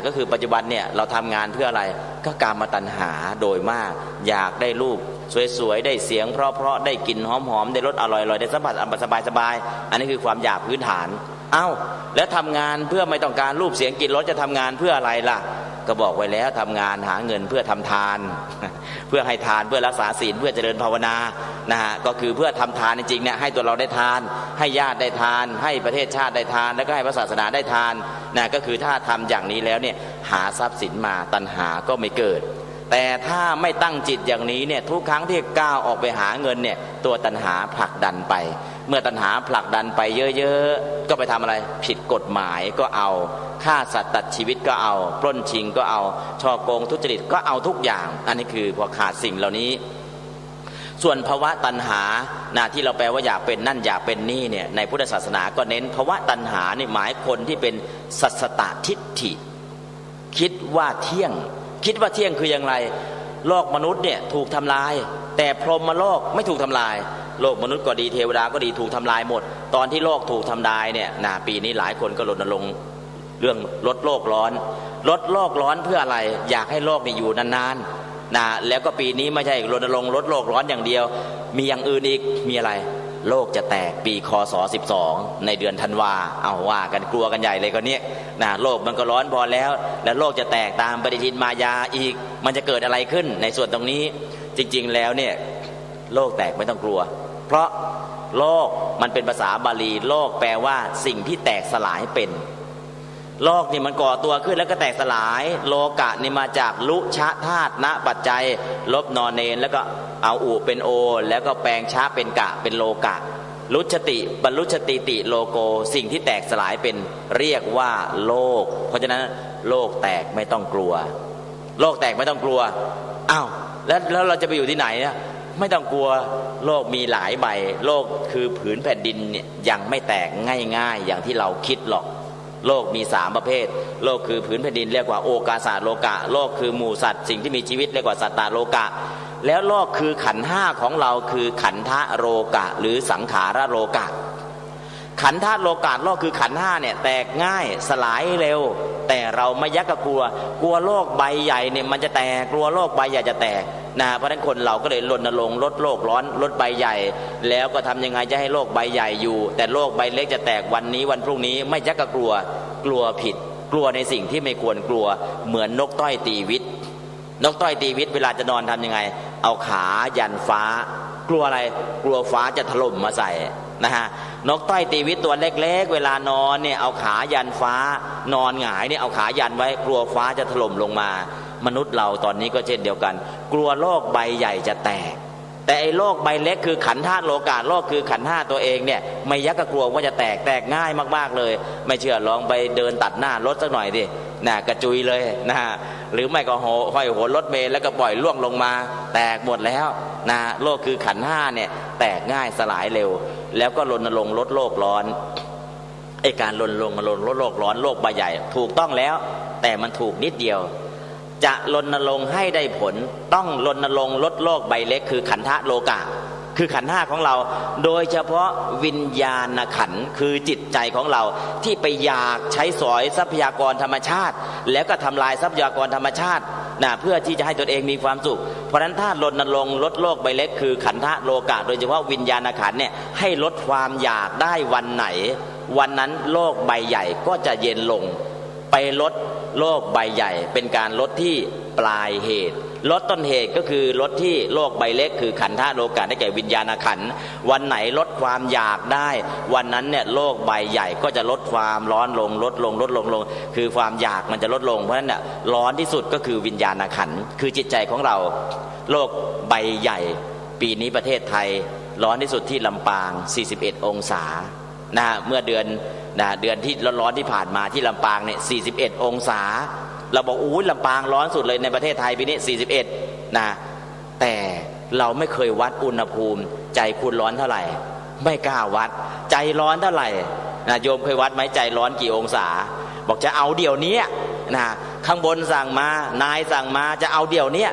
ก็คือปัจจุบันเนี่ยเราทำงานเพื่ออะไรก็กามตัณหาโดยมากอยากได้รูปสวยๆได้เสียงเพราะๆได้กลิ่นหอมๆได้รสอร่อยๆได้สัมผัสสบายๆอันนี้คือความอยากพื้นฐานแล้วทำงานเพื่อไม่ต้องการรูปเสียงกลิ่นรสจะทำงานเพื่ออะไรล่ะก็บอกไว้แล้วทำงานหาเงินเพื่อทำทานเพื่อให้ทานเพื่อรักษาศีลเพื่อเจริญภาวนาก็คือเพื่อทำทานจริงๆเนี่ยให้ตัวเราได้ทานให้ญาติได้ทานให้ประเทศชาติได้ทานแล้วก็ให้พระศาสนาได้ทานก็คือถ้าทำอย่างนี้แล้วเนี่ยหาทรัพย์สินมาตัณหาก็ไม่เกิดแต่ถ้าไม่ตั้งจิตอย่างนี้เนี่ยทุกครั้งที่ก้าวออกไปหาเงินเนี่ยตัวตัณหาผลักดันไปเมื่อตัณหาผลักดันไปเยอะๆก็ไปทำอะไรผิดกฎหมายก็เอาฆ่าสัตว์ตัดชีวิตก็เอาปล้นชิงก็เอาช่อโกงทุจริตก็เอาทุกอย่างอันนี้คือพอขาดสิ่งเหล่านี้ส่วนภวะตัณหาที่เราแปลว่าอยากเป็นนั่นอยากเป็นนี่เนี่ยในพุทธศาสนาก็เน้นภวะตัณหานี่หมายคนที่เป็นสัสสตทิฏฐิคิดว่าเที่ยง คิดว่าเที่ยงคืออย่างไรโลกมนุษย์เนี่ยถูกทำลายแต่พรหมโลกไม่ถูกทำลายโลกมนุษย์ก็ดีเทวดาก็ดีถูกทำลายหมดตอนที่โลกถูกทำลายเนี่ยปีนี้หลายคนก็รณรงค์เรื่องลดโลกร้อนลดโลกร้อนเพื่ออะไรอยากให้โลกนี่อยู่นานๆแล้วก็ปีนี้ไม่ใช่รณรงค์ลดโลกร้อนอย่างเดียวมีอย่างอื่นอีกมีอะไรโลกจะแตกปีคศ12ในเดือนธันวาเอาว่ากันกลัวกันใหญ่เลยก็เนี้ยโลกมันก็ร้อนพอแล้วโลกจะแตกตามปฏิทินมายาอีกมันจะเกิดอะไรขึ้นในส่วนตรงนี้จริงๆแล้วเนี่ยโลกแตกไม่ต้องกลัวเพราะโลกมันเป็นภาษาบาลีโลกแปลว่าสิ่งที่แตกสลายเป็นโลกนี่มันก่อตัวขึ้นแล้วก็แตกสลายโลกะนี่มาจากลุชะธาตุณปัจจัยลบนอนเนนแล้วก็เอาอูเป็นโอแล้วก็แปลงชะเป็นกะเป็นโลกะลุชติบรรลุชติติโลโกสิ่งที่แตกสลายเป็นเรียกว่าโลกเพราะฉะนั้นโลกแตกไม่ต้องกลัวโลกแตกไม่ต้องกลัวอ้าวแล้วเราจะไปอยู่ที่ไหนเนี่ยไม่ต้องกลัวโลกมีหลายใบโลกคือผืนแผ่นดินเนี่ยยังไม่แตกง่ายๆอย่างที่เราคิดหรอกโลกมี3ประเภทโลกคือผืนแผ่นดินเรียกว่าโอกาสาโลกะโลกคือหมู่สัตว์สิ่งที่มีชีวิตเรียกว่าสัตตาโลกะแล้วโลกคือขันธ์5ของเราคือขันธะโลกะหรือสังขารโลกะขันธะโลกะโลกคือขันธ์5เนี่ยแตกง่ายสลายเร็วแต่เราไม่ยักกลัวโลกใบใหญ่เนี่ยมันจะแตกกลัวโลกใบใหญ่จะแตกเพราะฉะนั้นคนเราก็เลยรณรงค์ลดโลกร้อนลดใบใหญ่แล้วก็ทำยังไงจะให้โลกใบใหญ่อยู่แต่โลกใบเล็กจะแตกวันนี้วันพรุ่งนี้ไม่ยักกลัวผิดกลัวในสิ่งที่ไม่ควรกลัวเหมือนนกต้อยตีวิตนกต้อยตีวิตเวลาจะนอนทำยังไงเอาขายันฟ้ากลัวอะไรกลัวฟ้าจะถล่มมาใส่นกต้อยตีวิตตัวเล็กๆเวลานอนเนี่ยเอาขายันฟ้านอนหงายเนี่ยเอาขายันไว้กลัวฟ้าจะถล่มลงมามนุษย์เราตอนนี้ก็เช่นเดียวกันกลัวโลกใบใหญ่จะแตกแต่ไอ้โลกใบเล็กคือขันธ์ธาตุโลกะโลกคือขันธ์5ตัวเองเนี่ยไม่ยักกลัวว่าจะแตกง่ายมากๆเลยไม่เชื่อลองไปเดินตัดหน้ารถสักหน่อยดิกระจุยเลยหรือไม่ก็ห้อยหัวรถเมล์แล้วก็ปล่อยล่วงลงมาแตกหมดแล้วโลกคือขันธ์5เนี่ยแตกง่ายสลายเร็วแล้วก็รณรงค์ลดโลกร้อนไอ้การรณรงค์ลดโลกร้อนโลกใบใหญ่ถูกต้องแล้วแต่มันถูกนิดเดียวจะรณรงค์ให้ได้ผลต้องรณรงค์ลดโลกใบเล็กคือขันธะโลกะคือขันธ์5ของเราโดยเฉพาะวิญญาณขันธ์คือจิตใจของเราที่ไปอยากใช้สอยทรัพยากรธรรมชาติแล้วก็ทำลายทรัพยากรธรรมชาติเพื่อที่จะให้ตนเองมีความสุขเพราะฉะนั้นถ้ารณรงค์ลดโลกใบเล็กคือขันธะโลกะโดยเฉพาะวิญญาณขันธ์เนี่ยให้ลดความอยากได้วันไหนวันนั้นโลกใบใหญ่ก็จะเย็นลงไปลดโลกใบใหญ่เป็นการลดที่ปลายเหตุลดต้นเหตุก็คือลดที่โลกใบเล็กคือขันธะโลกะได้แก่วิญญาณขันธ์วันไหนลดความอยากได้วันนั้นเนี่ยโลกใบใหญ่ก็จะลดความร้อนลงลดลงคือความอยากมันจะลดลงเพราะฉะนั้นเนี่ยร้อนที่สุดก็คือวิญญาณขันธ์คือจิตใจของเราโลกใบใหญ่ปีนี้ประเทศไทยร้อนที่สุดที่ลำปาง41องศาเมื่อเดือนที่ร้อนที่ผ่านมาที่ลำปางเนี่ย41องศาเราบอกอู้ลำปางร้อนสุดเลยในประเทศไทยปีนี้41แต่เราไม่เคยวัดอุณหภูมิใจคุณร้อนเท่าไหร่ไม่กล้าวัดใจร้อนเท่าไหร่โยมเคยวัดไหมใจร้อนกี่องศาบอกจะเอาเดี๋ยวนี้ข้างบนสั่งมานายสั่งมาจะเอาเดี๋ยวนี้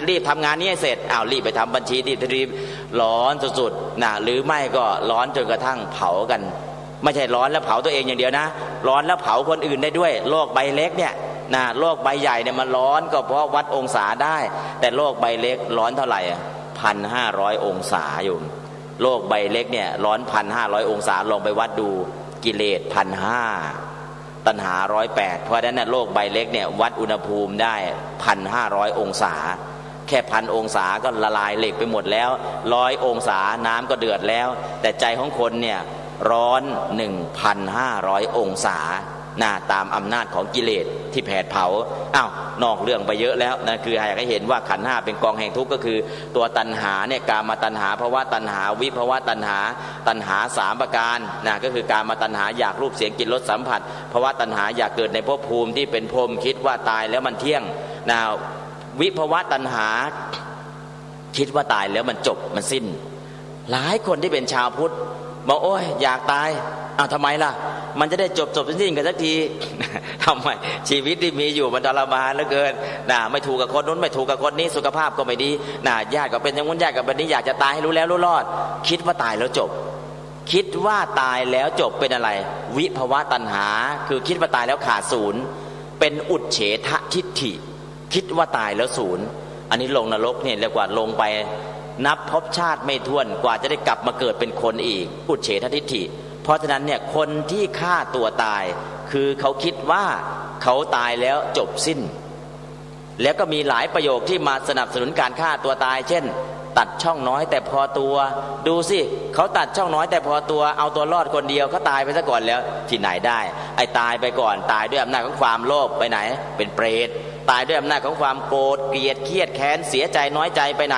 รีบทำงานนี้ให้เสร็จรีบไปทำบัญชีรีบร้อนสุดๆหรือไม่ก็ร้อนจนกระทั่งเผากันไม่ใช่ร้อนแล้วเผาตัวเองอย่างเดียวนะร้อนแล้วเผาคนอื่นได้ด้วยโลกใบเล็กเนี่ยโลกใบใหญ่เนี่ยมันร้อนก็เพราะวัดองศาได้แต่โลกใบเล็กร้อนเท่าไหร่1,500 องศาอยู่โลกใบเล็กเนี่ยร้อน 1,500 องศาลองไปวัดดูกิเลส 1,500 ตัณหา 108เพราะฉะนั้นโลกใบเล็กเนี่ยวัดอุณหภูมิได้ 1,500 องศาแค่1,000 องศาก็ละลายเหล็กไปหมดแล้ว100 องศาน้ำก็เดือดแล้วแต่ใจของคนเนี่ยร้อน 1,500 องศาตามอำนาจของกิเลสที่แผดเผานอกเรื่องไปเยอะแล้วคืออยากให้เห็นว่าขันธ์5เป็นกองแห่งทุกข์ก็คือตัวตัณหาเนี่ยกามตัณหาภวตัณหาวิภวตัณหา3ประการก็คือกามตัณหาอยากรูปเสียงกลิ่นรสสัมผัสภวตัณหาอยากเกิดในภพภูมิที่เป็นพรหมคิดว่าตายแล้วมันเที่ยงวิภวตัณหาคิดว่าตายแล้วมันจบมันสิ้นหลายคนที่เป็นชาวพุทธ บอกโอ้ยอยากตายทำไมล่ะมันจะได้จบสิ้นกันสักที ทำไมชีวิตที่มีอยู่มันทรมานเหลือเกินไม่ถูกกับคนนู้นไม่ถูกกับคนนี้สุขภาพก็ไม่ดีญาติก็เป็นอย่างนู้นญาติก็เป็นนี้อยากจะตายให้รู้แล้วรู้รอดคิดว่าตายแล้วจบคิดว่าตายแล้วจบเป็นอะไรวิภวะตัณหาคือคิดว่าตายแล้วขาดศูนย์เป็นอุจเฉททิฏฐิคิดว่าตายแล้วศูนย์อันนี้ลงนรกเนี่ยเรียกว่าลงไปนับภพชาติไม่ถ้วนกว่าจะได้กลับมาเกิดเป็นคนอีกอุจเฉททิฏฐิเพราะฉะนั้นเนี่ยคนที่ฆ่าตัวตายคือเขาคิดว่าเขาตายแล้วจบสิ้นแล้วก็มีหลายประโยคที่มาสนับสนุนการฆ่าตัวตายเช่นตัดช่องน้อยแต่พอตัวดูสิเขาตัดช่องน้อยแต่พอตัวเอาตัวรอดคนเดียวเขาตายไปซะก่อนแล้วที่ไหนได้ไอ้ตายไปก่อนตายด้วยอำนาจของความโลภไปไหนเป็นเปรตตายด้วยอำนาจของความโกรธเกลียดเครียดแค้นเสียใจน้อยใจไปไหน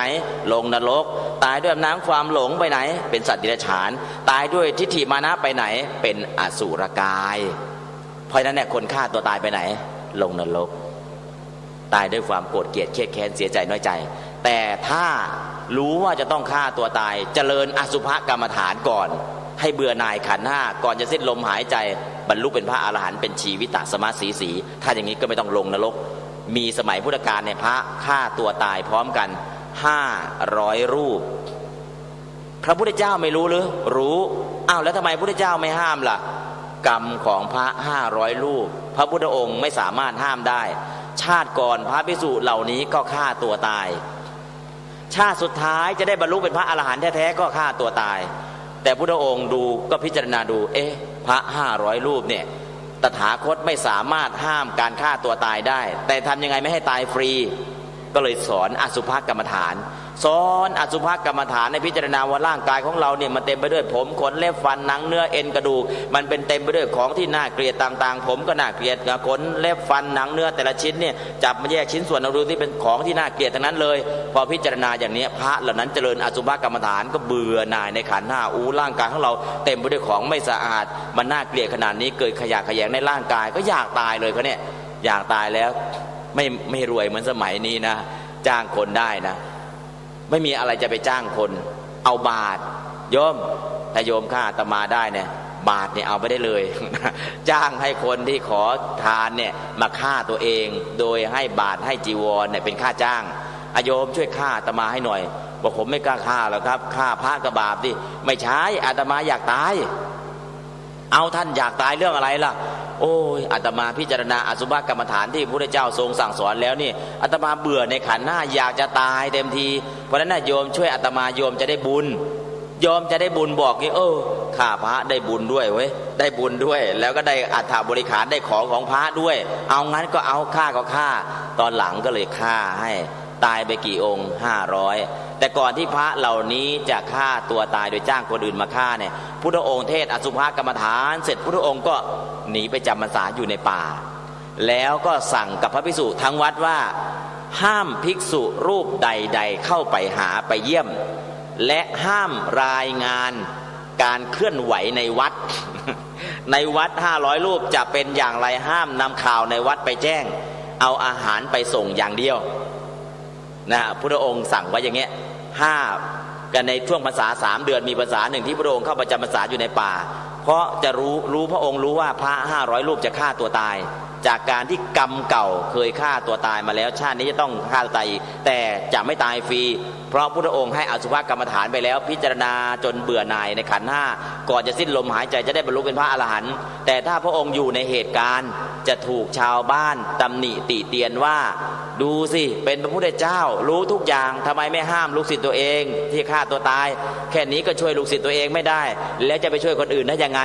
ลงนรกตายด้วยอำนาจของความหลงไปไหนเป็นสัตว์เดรัจฉานตายด้วยทิฏฐิมานะไปไหนเป็นอสุรกายเพราะฉะนั้นเนี่ยคนฆ่าตัวตายไปไหนลงนรกตายด้วยความโกรธเกลียดเครียดแค้นเสียใจน้อยใจแต่ถ้ารู้ว่าจะต้องฆ่าตัวตายเจริญอสุภกรรมฐานก่อนให้เบื่อหน่ายขันธ์ห้าก่อนจะสิ้นลมหายใจบรรลุเป็นพระอรหันต์เป็นชีวิตสมาสีสีถ้าอย่างนี้ก็ไม่ต้องลงนรกมีสมัยพุทธกาลเนี่ยพระฆ่าตัวตายพร้อมกัน500รูปพระพุทธเจ้าไม่รู้หรือรู้แล้วทำไมพระพุทธเจ้าไม่ห้ามล่ะกรรมของพระ500รูปพระพุทธองค์ไม่สามารถห้ามได้ชาติก่อนพระภิกษุเหล่านี้ก็ฆ่าตัวตายชาติสุดท้ายจะได้บรรลุเป็นพระอรหันต์แท้ๆก็ฆ่าตัวตายแต่พุทธองค์ดูก็พิจารณาดูพระ500รูปเนี่ยตถาคตไม่สามารถห้ามการฆ่าตัวตายได้แต่ทำยังไงไม่ให้ตายฟรีก็เลยสอนอสุภกรรมฐานสอนอสุภกรรมฐานในพิจารณาว่าร่างกายของเราเนี่ยมันเต็มไปด้วยผมขนเล็บฟันหนังเนื้อเอ็นกระดูกมันเป็นเต็มไปด้วยของที่น่าเกลียดต่างๆผมก็น่าเกลียดขนเล็บฟันหนังเนื้อแต่ละชิ้นเนี่ยจับมาแยกชิ้นส่วนเอาดูที่เป็นของที่น่าเกลียดทั้งนั้นเลยพอพิจารณาอย่างนี้พระเหล่านั้นเจริญอสุภกรรมฐานก็เบื่อหน่ายในขันธ์ห้าร่างกายของเราเต็มไปด้วยของไม่สะอาดมันน่าเกลียดขนาดนี้เกิดขยะแขยงในร่างกายก็อยากตายเลยเขาเนี่ยอยากตายแล้วไม่รวยเหมือนสมัยนี้นะจ้างคนได้นะไม่มีอะไรจะไปจ้างคนเอาบาตรโยมถ้าโยมฆ่าอาตมาได้เนี่ยบาตรเนี่ยเอาไปได้เลย จ้างให้คนที่ขอทานเนี่ยมาฆ่าตัวเองโดยให้บาตรให้จีวรเนี่ยเป็นค่าจ้างโยมช่วยฆ่าอาตมาให้หน่อยบอกผมไม่กล้าฆ่าหรอกครับฆ่าพระกบาปดิไม่ใช่อาตมาอยากตายเอาท่านอยากตายเรื่องอะไรล่ะโอ้ยอาตมาพิจารณาอสุภกรรมฐานที่พระพุทธเจ้าทรงสั่งสอนแล้วนี่อาตมาเบื่อในขันธ์หน้าอยากจะตายเต็มทีเพราะฉะนั้นโยมช่วยอาตมาโยมจะได้บุญโยมจะได้บุญบอกนี่ข้าพระได้บุญด้วยเว้ยได้บุญด้วยแล้วก็ได้อัฐบริขารได้ของพระด้วยเอางั้นก็เอาฆ่าก็ฆ่าตอนหลังก็เลยฆ่าให้ตายไปกี่องค์500แต่ก่อนที่พระเหล่านี้จะฆ่าตัวตายโดยจ้างคนอื่นมาฆ่าเนี่ยพุทธองค์เทศอสุภกรรมฐานเสร็จพุทธองค์ก็หนีไปจำพรรษาอยู่ในป่าแล้วก็สั่งกับพระภิกษุทั้งวัดว่าห้ามภิกษุรูปใดๆเข้าไปหาไปเยี่ยมและห้ามรายงานการเคลื่อนไหวในวัด ในวัด500รูปจะเป็นอย่างไรห้ามนำข่าวในวัดไปแจ้งเอาอาหารไปส่งอย่างเดียวนะพุทธองค์สั่งไว้อย่างเงี้ยกันในช่วงพรรษา3 เดือนมีพรรษาหนึ่งที่พระองค์เข้าประจำพรรษาอยู่ในป่าเพราะจะรู้พระองค์รู้ว่าพระ500รูปจะฆ่าตัวตายจากการที่กรรมเก่าเคยฆ่าตัวตายมาแล้วชาตินี้จะต้องฆ่าตัวตายแต่จะไม่ตายฟรีเพราะพุทธองค์ให้อสุภกรรมฐานไปแล้วพิจารณาจนเบื่อหน่ายในขันธ์ห้าก่อนจะสิ้นลมหายใจจะได้บรรลุเป็นพระอรหันต์แต่ถ้าพระองค์อยู่ในเหตุการณ์จะถูกชาวบ้านตำหนิติเตียนว่าดูสิเป็นพระพุทธเจ้ารู้ทุกอย่างทำไมไม่ห้ามลูกศิษย์ตัวเองที่ฆ่าตัวตายแค่นี้ก็ช่วยลูกศิษย์ตัวเองไม่ได้แล้วจะไปช่วยคนอื่นได้ยังไง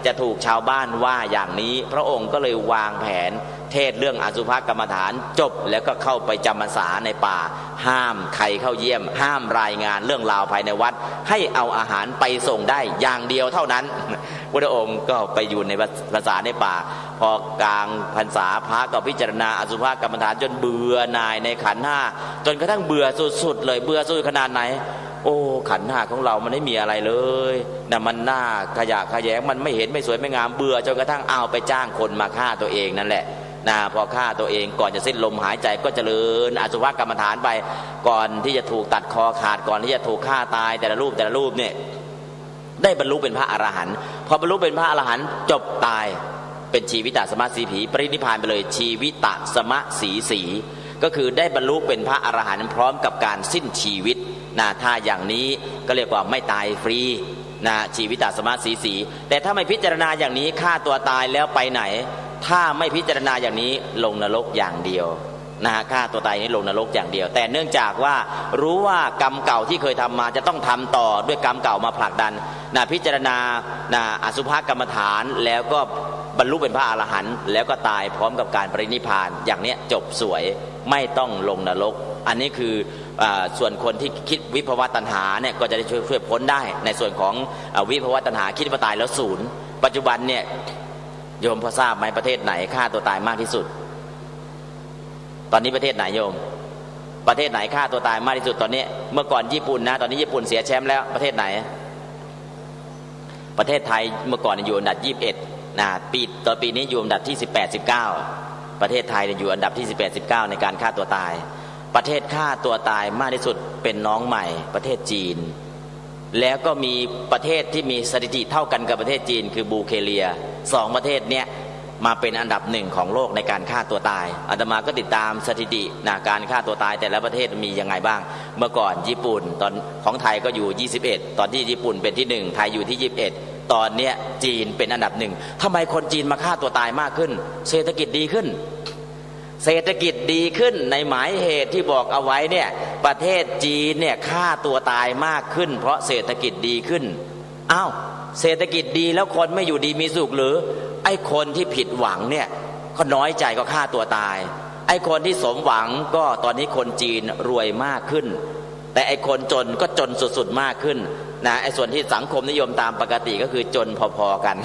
จะถูกชาวบ้านว่าอย่างนี้พระองค์ก็เลยวางแผนเทศเรื่องอสุภกรรมฐานจบแล้วก็เข้าไปจำพรรษาในป่าห้ามใครเข้าเยี่ยมห้ามรายงานเรื่องราวภายในวัดให้เอาอาหารไปส่งได้อย่างเดียวเท่านั้นพระองค์ก็ไปอยู่ในพรรษาในป่าพอกลางพรรษาพระก็พิจารณาอสุภกรรมฐานจนเบื่อหน่ายในขันธ์ห้าจนกระทั่งเบื่อสุดๆเลยเบื่อสุดขนาดไหนขันธ์ห้าของเรามันไม่มีอะไรเลยนะมันน่าขยะแขยงมันไม่เห็นไม่สวยไม่งามเบื่อจนกระทั่งเอาไปจ้างคนมาฆ่าตัวเองนั่นแหละพอฆ่าตัวเองก่อนจะสิ้นลมหายใจก็เจริญอสุภกรรมฐานไปก่อนที่จะถูกตัดคอขาดก่อนที่จะถูกฆ่าตายแต่ละรูปเนี่ย ได้บรรลุเป็นพระอรหันต์พอบรรลุเป็นพระอรหันต์จบตายเป็นชีวิตตสมะสีผีปรินิพพานไปเลยชีวิตตสมะสีก็คือได้บรรลุเป็นพระอรหันต์พร้อมกับการสิ้นชีวิตนะถ้าอย่างนี้ก็เรียกว่าไม่ตายฟรีนะชีวิตตสมะสีแต่ถ้าไม่พิจารณาอย่างนี้ฆ่าตัวตายแล้วไปไหนถ้าไม่พิจารณาอย่างนี้ลงนรกอย่างเดียวนะฆ่าตัวตายนี้ลงนรกอย่างเดียวแต่เนื่องจากว่ารู้ว่ากรรมเก่าที่เคยทำมาจะต้องทำต่อด้วยกรรมเก่ามาผลักดันนะพิจารณานะอสุภกรรมฐานแล้วก็บรรลุเป็นพระอรหันต์แล้วก็ตายพร้อมกับการปรินิพพานอย่างนี้จบสวยไม่ต้องลงนรกอันนี้คือส่วนคนที่คิดวิภวตัณหาเนี่ยก็จะได้ช่วยพ้นได้ในส่วนของวิภวตัณหาคิดว่าตายแล้วศูนย์ปัจจุบันเนี่ยโยมพอทราบไหมประเทศไหนฆ่าตัวตายมากที่สุดตอนนี้ประเทศไหนโยมประเทศไหนฆ่าตัวตายมากที่สุดตอนนี้เมื่อก่อนญี่ปุ่นนะตอนนี้ญี่ปุ่นเสียแชมป์แล้วประเทศไหนประเทศไทยเมื่อก่อนอยู่อันดับ21นะปีนี้อยู่อันดับที่18-19ประเทศไทยอยู่อันดับที่18-19ในการฆ่าตัวตายประเทศฆ่าตัวตายมากที่สุดเป็นน้องใหม่ประเทศจีนแล้วก็มีประเทศที่มีสถิติเท่ากันกับประเทศจีนคือบูเคเรีย2ประเทศเนี้ยมาเป็นอันดับ1ของโลกในการฆ่าตัวตายอาตมาก็ติดตามสถิติการฆ่าตัวตายแต่ละประเทศมียังไงบ้างเมื่อก่อนญี่ปุ่นตอนของไทยก็อยู่21ตอนที่ญี่ปุ่นเป็นที่1ไทยอยู่ที่21ตอนเนี้ยจีนเป็นอันดับ1ทำไมคนจีนมาฆ่าตัวตายมากขึ้นเศรษฐกิจดีขึ้นเศรษฐกิจดีขึ้นในหมายเหตุที่บอกเอาไว้เนี่ยประเทศจีนเนี่ยฆ่าตัวตายมากขึ้นเพราะเศรษฐกิจดีขึ้นอ้าวเศรษฐกิจดีแล้วคนไม่อยู่ดีมีสุขหรือไอ้คนที่ผิดหวังเนี่ยก็น้อยใจก็ฆ่าตัวตายไอ้คนที่สมหวังก็ตอนนี้คนจีนรวยมากขึ้นแต่ไอ้คนจนก็จนสุดๆมากขึ้นนะไอ้ส่วนที่สังคมนิยมตามปกติก็คือจนพอๆกัน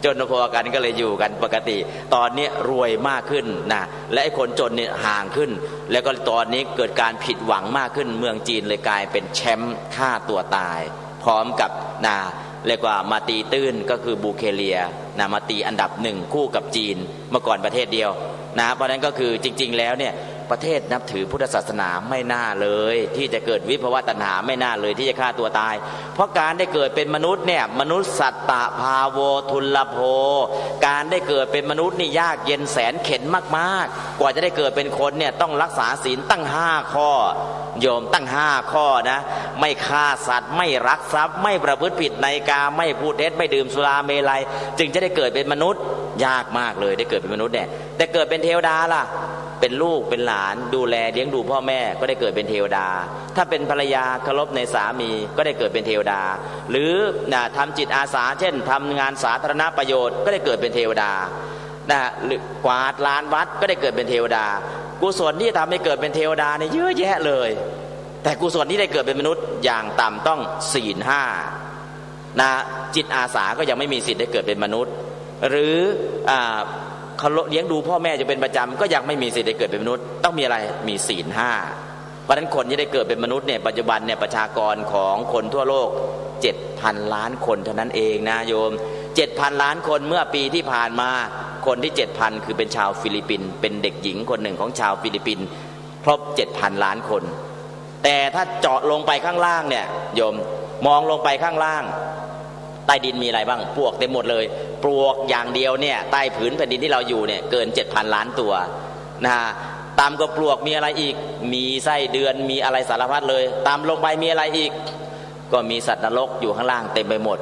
จนพอๆกันก็เลยอยู่กันปกติตอนนี้รวยมากขึ้นนะและไอ้คนจนเนี่ยห่างขึ้นแล้วก็ตอนนี้เกิดการผิดหวังมากขึ้นเมืองจีนเลยกลายเป็นแชมป์ฆ่าตัวตายพร้อมกับเรียกว่ามาตีตื้นก็คือบูเคเรียมาตีอันดับ1คู่กับจีนเมื่อก่อนประเทศเดียวเพราะนั้นก็คือจริงๆแล้วเนี่ยประเทศนับถือพุทธศาสนาไม่น่าเลยที่จะเกิดวิภวตัณหาไม่น่าเลยที่จะฆ่าตัวตายเพราะการได้เกิดเป็นมนุษย์เนี่ยมนุษย์สัตตะภาโวทุลโภการได้เกิดเป็นมนุษย์นี่ยากเย็นแสนเข็ญมากๆกว่าจะได้เกิดเป็นคนเนี่ยต้องรักษาศีลตั้ง5ข้อโยมตั้ง5ข้อนะไม่ฆ่าสัตว์ไม่ลักทรัพย์ไม่ประพฤติผิดในกามไม่พูดเท็จไม่ดื่มสุราเมลัยจึงจะได้เกิดเป็นมนุษย์ยากมากเลยได้เกิดเป็นมนุษย์เนี่ยแต่เกิดเป็นเทวดาล่ะเป็นลูกเป็นหลานดูแลเลี้ยงดูพ่อแม่ก็ได้เกิดเป็นเทวดาถ้าเป็นภรรยาเคารพในสามีก็ได้เกิดเป็นเทวดาหรือทำจิตอาสาเช่นทำงานสาธารณประโยชน์ก็ได้เกิดเป็นเทวดาหรือกวาดลานวัดก็ได้เกิดเป็นเทวดากุศลที่ทำให้เกิดเป็นเทวดาเนี่ยเยอะแยะเลยแต่กุศลที่ได้เกิดเป็นมนุษย์อย่างต่ำต้องศีล5จิตอาสาก็ยังไม่มีสิทธิ์ได้เกิดเป็นมนุษย์หรือเขาเลี้ยงดูพ่อแม่จะเป็นประจำก็ยังไม่มีสิทธิ์ได้เกิดเป็นมนุษย์ต้องมีอะไรมีศีล5เพราะฉะนั้นคนที่ได้เกิดเป็นมนุษย์เนี่ยปัจจุบันเนี่ยประชากรของคนทั่วโลก 7,000 ล้านคนเท่านั้นเองนะโยม 7,000 ล้านคนเมื่อปีที่ผ่านมาคนที่ 7,000 คือเป็นชาวฟิลิปปินส์เป็นเด็กหญิงคนหนึ่งของชาวฟิลิปปินส์ครบ 7,000 ล้านคนแต่ถ้าเจาะลงไปข้างล่างเนี่ยโยมมองลงไปข้างล่างใต้ดินมีอะไรบ้างปลวกเต็มหมดเลยปลวกอย่างเดียวเนี่ยใต้ผืนแผ่นดินที่เราอยู่เนี่ยเกิน 7,000 ล้านตัวตามกับปลวกมีอะไรอีกมีไส้เดือนมีอะไรสารพัดเลยตามลงไปมีอะไรอีกก็มีสัตว์นรกอยู่ข้างล่างเต็มไปหมด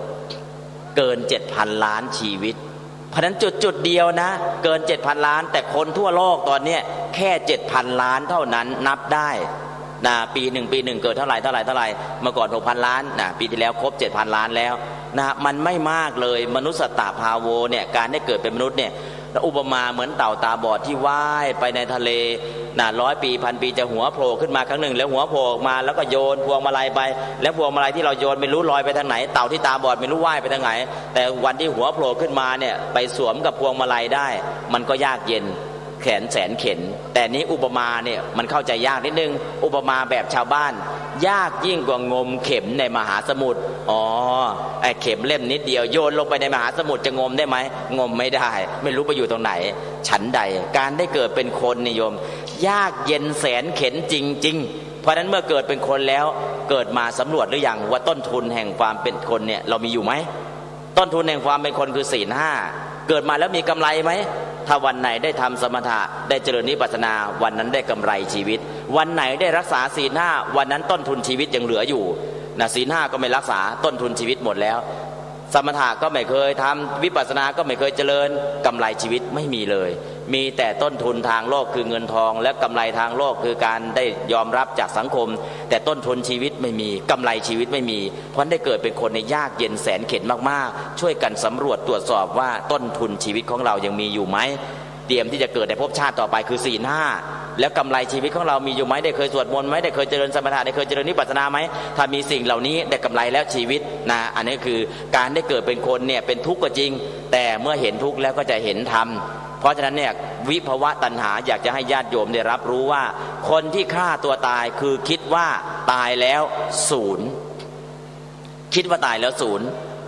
เกิน 7,000 ล้านชีวิตเพราะนั้นจุดเดียวนะเกิน 7,000 ล้านแต่คนทั่วโลกตอนนี้แค่ 7,000 ล้านเท่านั้นนับได้ปีหนึ่งเกิดเท่าไหร่เมื่อก่อน 6,000 ล้านปีที่แล้วครบ 7,000 ล้านแล้วมันไม่มากเลยมนุษย์สัตตภาโวเนี่ยการได้เกิดเป็นมนุษย์เนี่ยอุปมาเหมือนเต่าตาบอดที่ว่ายไปในทะเล100 ปี1,000 ปีจะหัวโผล่ขึ้นมาครั้งหนึ่งแล้วหัวโผล่ออกมาแล้วก็โยนพวงมาลัยไปแล้วพวงมาลัยที่เราโยนไม่รู้ลอยไปทางไหนเต่าที่ตาบอดไม่รู้ว่ายไปทางไหนแต่วันที่หัวโผล่ขึ้นมาเนี่ยไปสวมกับพวงมาลัยได้มันก็ยากเย็นแขนแสนเข็ญแต่นี้อุปมาเนี่ยมันเข้าใจยากนิดนึงอุปมาแบบชาวบ้านยากยิ่งกว่างมเข็มในมหาสมุทรไอ้เข็มเล่มนิดเดียวโยนลงไปในมหาสมุทรจะงมได้ไหมงมไม่ได้ไม่รู้ไปอยู่ตรงไหนฉันใดการได้เกิดเป็นคนนิยมยากเย็นแสนเข็ญจริงๆเพราะนั้นเมื่อเกิดเป็นคนแล้ว เกิดมาสำรวจหรือยังว่าต้นทุนแห่งความเป็นคนเนี่ยเรามีอยู่ไหมต้นทุนแห่งความเป็นคนคือศีลห้าเกิดมาแล้วมีกำไรไหมถ้าวันไหนได้ทำสมถะได้เจริญวิปัสสนาวันนั้นได้กำไรชีวิตวันไหนได้รักษาศีลห้าวันนั้นต้นทุนชีวิตยังเหลืออยู่นะศีลห้าก็ไม่รักษาต้นทุนชีวิตหมดแล้วสมถะก็ไม่เคยทำวิปัสสนาก็ไม่เคยเจริญกำไรชีวิตไม่มีเลยมีแต่ต้นทุนทางโลกคือเงินทองและกำไรทางโลกคือการได้ยอมรับจากสังคมแต่ต้นทุนชีวิตไม่มีกำไรชีวิตไม่มีเพราะได้เกิดเป็นคนในยากเย็นแสนเข็ญมากๆช่วยกันสำรวจตรวจสอบว่าต้นทุนชีวิตของเรายังมีอยู่ไหมเตรียมที่จะเกิดในภพชาติต่อไปคือศีลห้าแล้วกำไรชีวิตของเรามีอยู่ไหมได้เคยสวดมนต์ไหมได้เคยเจริญสมถะได้เคยเจริญวิปัสสนาไหมถ้ามีสิ่งเหล่านี้ได้กำไรแล้วชีวิตนะอันนี้คือการได้เกิดเป็นคนเนี่ยเป็นทุกข์ก็จริงแต่เมื่อเห็นทุกข์แล้วก็จะเห็นธรรมเพราะฉะนั้นเนี่ยวิภวะตัณหาอยากจะให้ญาติโยมได้รับรู้ว่าคนที่ฆ่าตัวตายคือคิดว่าตายแล้วศูนย์คิดว่าตายแล้วศูนย์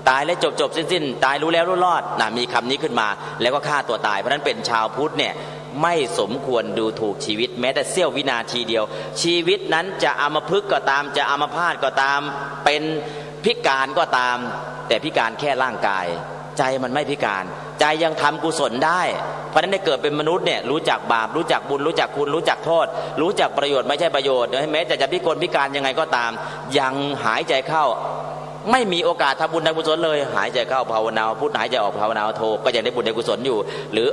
ตายแล้วจบสิ้นตายรู้แล้วรู้รอดนะมีคำนี้ขึ้นมาแล้วก็ฆ่าตัวตายเพราะฉะนั้นเป็นชาวพุทธเนี่ยไม่สมควรดูถูกชีวิตแม้แต่เสี้ยววินาทีเดียวชีวิตนั้นจะอัมพฤกษ์ก็ตามจะอัมพาตก็ตามเป็นพิการก็ตามแต่พิการแค่ร่างกายใจมันไม่พิการใจยังทำกุศลได้เพราะฉะนั้นได้เกิดเป็นมนุษย์เนี่ยรู้จักบาปรู้จักบุญรู้จักคุณรู้จักโทษรู้จักประโยชน์ไม่ใช่ประโยชน์แม้จะพิกลพิการยังไงก็ตามยังหายใจเข้าไม่มีโอกาสทำบุญทำกุศลเลยหายใจเข้าภาวนาพุทธหายใจออกภาวนาโทก็ยังได้บุญได้กุศลอยู่หรือ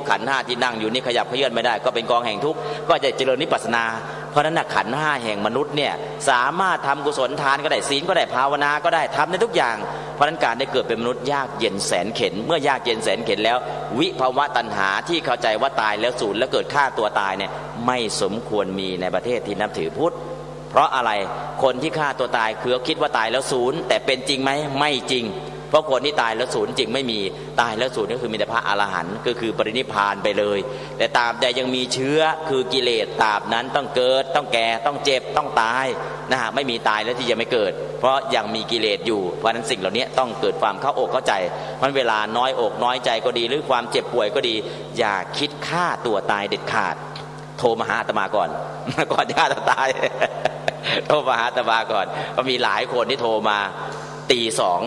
ขันธ์ห้าที่นั่งอยู่นี่ขยับเขยื้อนไม่ได้ก็เป็นกองแห่งทุกข์ก็จะเจริญวิปัสสนาเพราะฉะนั้นขันธ์ห้าแห่งมนุษย์เนี่ยสามารถทำกุศลทานก็ได้ศีลก็ได้ภาวนาก็ได้ทำได้ทุกอย่างเพราะฉะนั้นการได้เกิดเป็นมนุษย์ยากเย็นแสนเข็ญเมื่อยากเย็นแสนเข็ญแล้ววิภวะตัณหาที่เข้าใจว่าตายแล้วศูนย์แล้วเกิดฆ่าตัวตายเนี่ยไม่สมควรมีในประเทศที่นับถือพุทธเพราะอะไรคนที่ฆ่าตัวตายคือคิดว่าตายแล้วศูนย์แต่เป็นจริงไหมไม่จริงเพราะคนที่ตายแล้วศูนย์จริงไม่มีตายแล้วศูนย์ก็คือมีแต่พระอรหันต์ก็คือปรินิพพานไปเลยแต่ตราบใดยังมีเชื้อคือกิเลสตราบนั้นต้องเกิดต้องแก่ต้องเจ็บต้องตายนะฮะไม่มีตายแล้วที่จะไม่เกิดเพราะยังมีกิเลสอยู่เพราะนั้นสิ่งเหล่านี้ต้องเกิดความเข้าอกเข้าใจเพราะเวลาน้อยอกน้อยใจก็ดีหรือความเจ็บป่วยก็ดีอย่าคิดฆ่าตัวตายเด็ดขาดโทรมาหาอาตมาก่อนจะฆ่าตัวตายโทรมาหาอาตมาก่อนก็มีหลายคนที่โทรมาตีสอง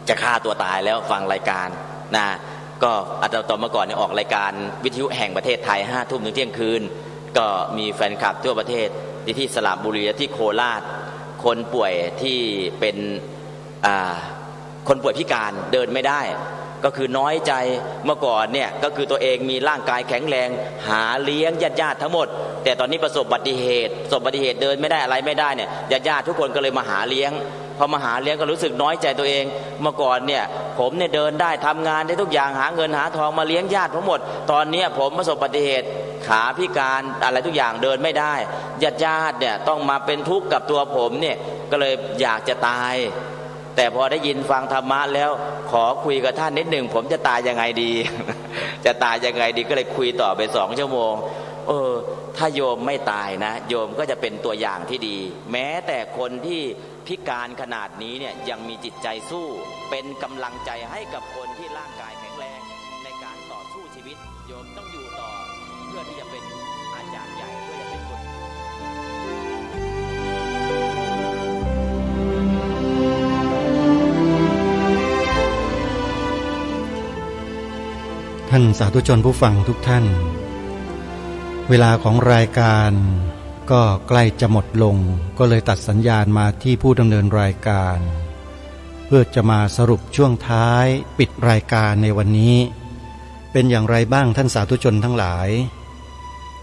จะฆ่าตัวตายแล้วฟังรายการนะก็อาตมาตอนเมื่อก่อนเนี่ยออกรายการวิทยุแห่งประเทศไทย5 ทุ่มถึงเที่ยงคืนก็มีแฟนคลับทั่วประเทศที่สระบุรีที่โคราชคนป่วยที่เป็นคนป่วยพิการเดินไม่ได้ก็คือน้อยใจเมื่อก่อนเนี่ยก็คือตัวเองมีร่างกายแข็งแรงหาเลี้ยงญาติทั้งหมดแต่ตอนนี้ประสบอุบัติเหตุเดินไม่ได้อะไรไม่ได้เนี่ยญาติทุกคนก็เลยมาหาเลี้ยงพอมาหาเลี้ยงก็รู้สึกน้อยใจตัวเองเมื่อก่อนเนี่ยผมเนี่ยเดินได้ทำงานได้ทุกอย่างหาเงินหาทองมาเลี้ยงญาติทั้งหมดตอนนี้ผมประสบอุบัติเหตุขาพิการอะไรทุกอย่างเดินไม่ได้ญาติเนี่ยต้องมาเป็นทุกข์กับตัวผมเนี่ยก็เลยอยากจะตายแต่พอได้ยินฟังธรรมะแล้วขอคุยกับท่านนิดหนึ่งผมจะตายยังไงดี จะตายยังไงดีก็เลยคุยต่อไป2 ชั่วโมงถ้าโยมไม่ตายนะโยมก็จะเป็นตัวอย่างที่ดีแม้แต่คนที่พิการขนาดนี้เนี่ยยังมีจิตใจสู้เป็นกำลังใจให้กับคนที่ร่างกายแข็งแรงในการต่อสู้ชีวิตโยมต้องอยู่ต่อเพื่อที่จะเป็นอาจารย์ใหญ่เพื่อจะเป็นคนท่านสาธุชนผู้ฟังทุกท่านเวลาของรายการก็ใกล้จะหมดลงก็เลยตัดสัญญาณมาที่ผู้ดำเนินรายการเพื่อจะมาสรุปช่วงท้ายปิดรายการในวันนี้เป็นอย่างไรบ้างท่านสาธุชนทั้งหลาย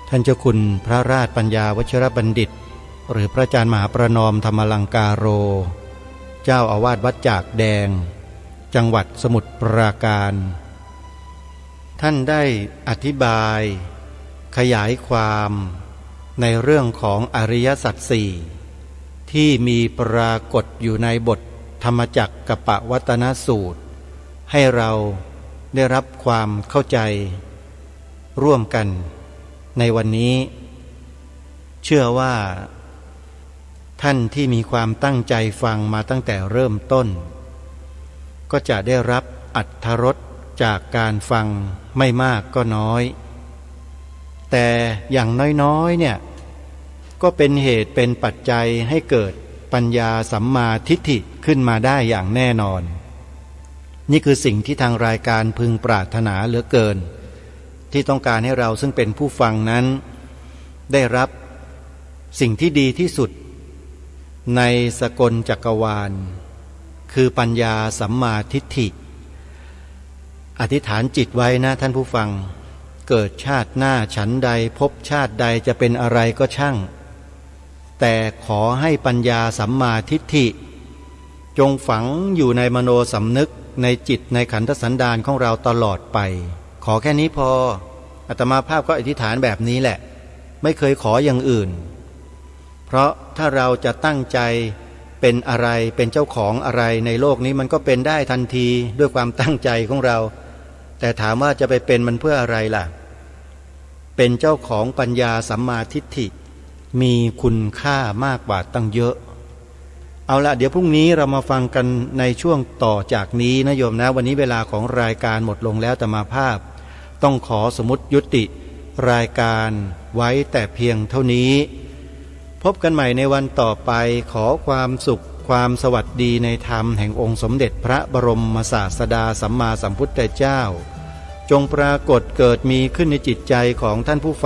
ท่านเจ้าคุณพระราชปัญญาวชิรบัณฑิตหรือพระอาจารย์มหาประนอมธรรมลังกาโรเจ้าอาวาสวัดจากแดงจังหวัดสมุทรปราการท่านได้อธิบายขยายความในเรื่องของอริยสัจสี่ที่มีปรากฏอยู่ในบทธรรมจักรกัปปวัตตนสูตรให้เราได้รับความเข้าใจร่วมกันในวันนี้เชื่อว่าท่านที่มีความตั้งใจฟังมาตั้งแต่เริ่มต้นก็จะได้รับอรรถรสจากการฟังไม่มากก็น้อยแต่อย่างน้อยๆเนี่ยก็เป็นเหตุเป็นปัจจัยให้เกิด ปัญญาสัมมาทิฏฐิขึ้นมาได้อย่างแน่นอน นี่คือสิ่งที่ทางรายการพึงปรารถนาเหลือเกินที่ต้องการให้เราซึ่งเป็นผู้ฟังนั้นได้รับสิ่งที่ดีที่สุดในสกลจักรวาลคือปัญญาสัมมาทิฏฐิอธิษฐานจิตไว้นะท่านผู้ฟังเกิดชาติหน้าฉันใดพบชาติใดจะเป็นอะไรก็ช่างแต่ขอให้ปัญญาสัมมาทิฏฐิจงฝังอยู่ในมโนสำนึกในจิตในขันธสันดานของเราตลอดไปขอแค่นี้พออาตมาภาพก็อธิษฐานแบบนี้แหละไม่เคยขออย่างอื่นเพราะถ้าเราจะตั้งใจเป็นอะไรเป็นเจ้าของอะไรในโลกนี้มันก็เป็นได้ทันทีด้วยความตั้งใจของเราแต่ถามว่าจะไปเป็นมันเพื่ออะไรล่ะเป็นเจ้าของปัญญาสัมมาทิฏฐิมีคุณค่ามากกว่าตั้งเยอะเอาละเดี๋ยวพรุ่งนี้เรามาฟังกันในช่วงต่อจากนี้นะโยมนะวันนี้เวลาของรายการหมดลงแล้วอาตมาภาพต้องขอสมมุติยุติรายการไว้แต่เพียงเท่านี้พบกันใหม่ในวันต่อไปขอความสุขความสวัสดีในธรรมแห่งองค์สมเด็จพระบรมศาสดาสัมมาสัมพุทธเจ้าจงปรากฏเกิดมีขึ้นในจิตใจของท่านผู้ฟัง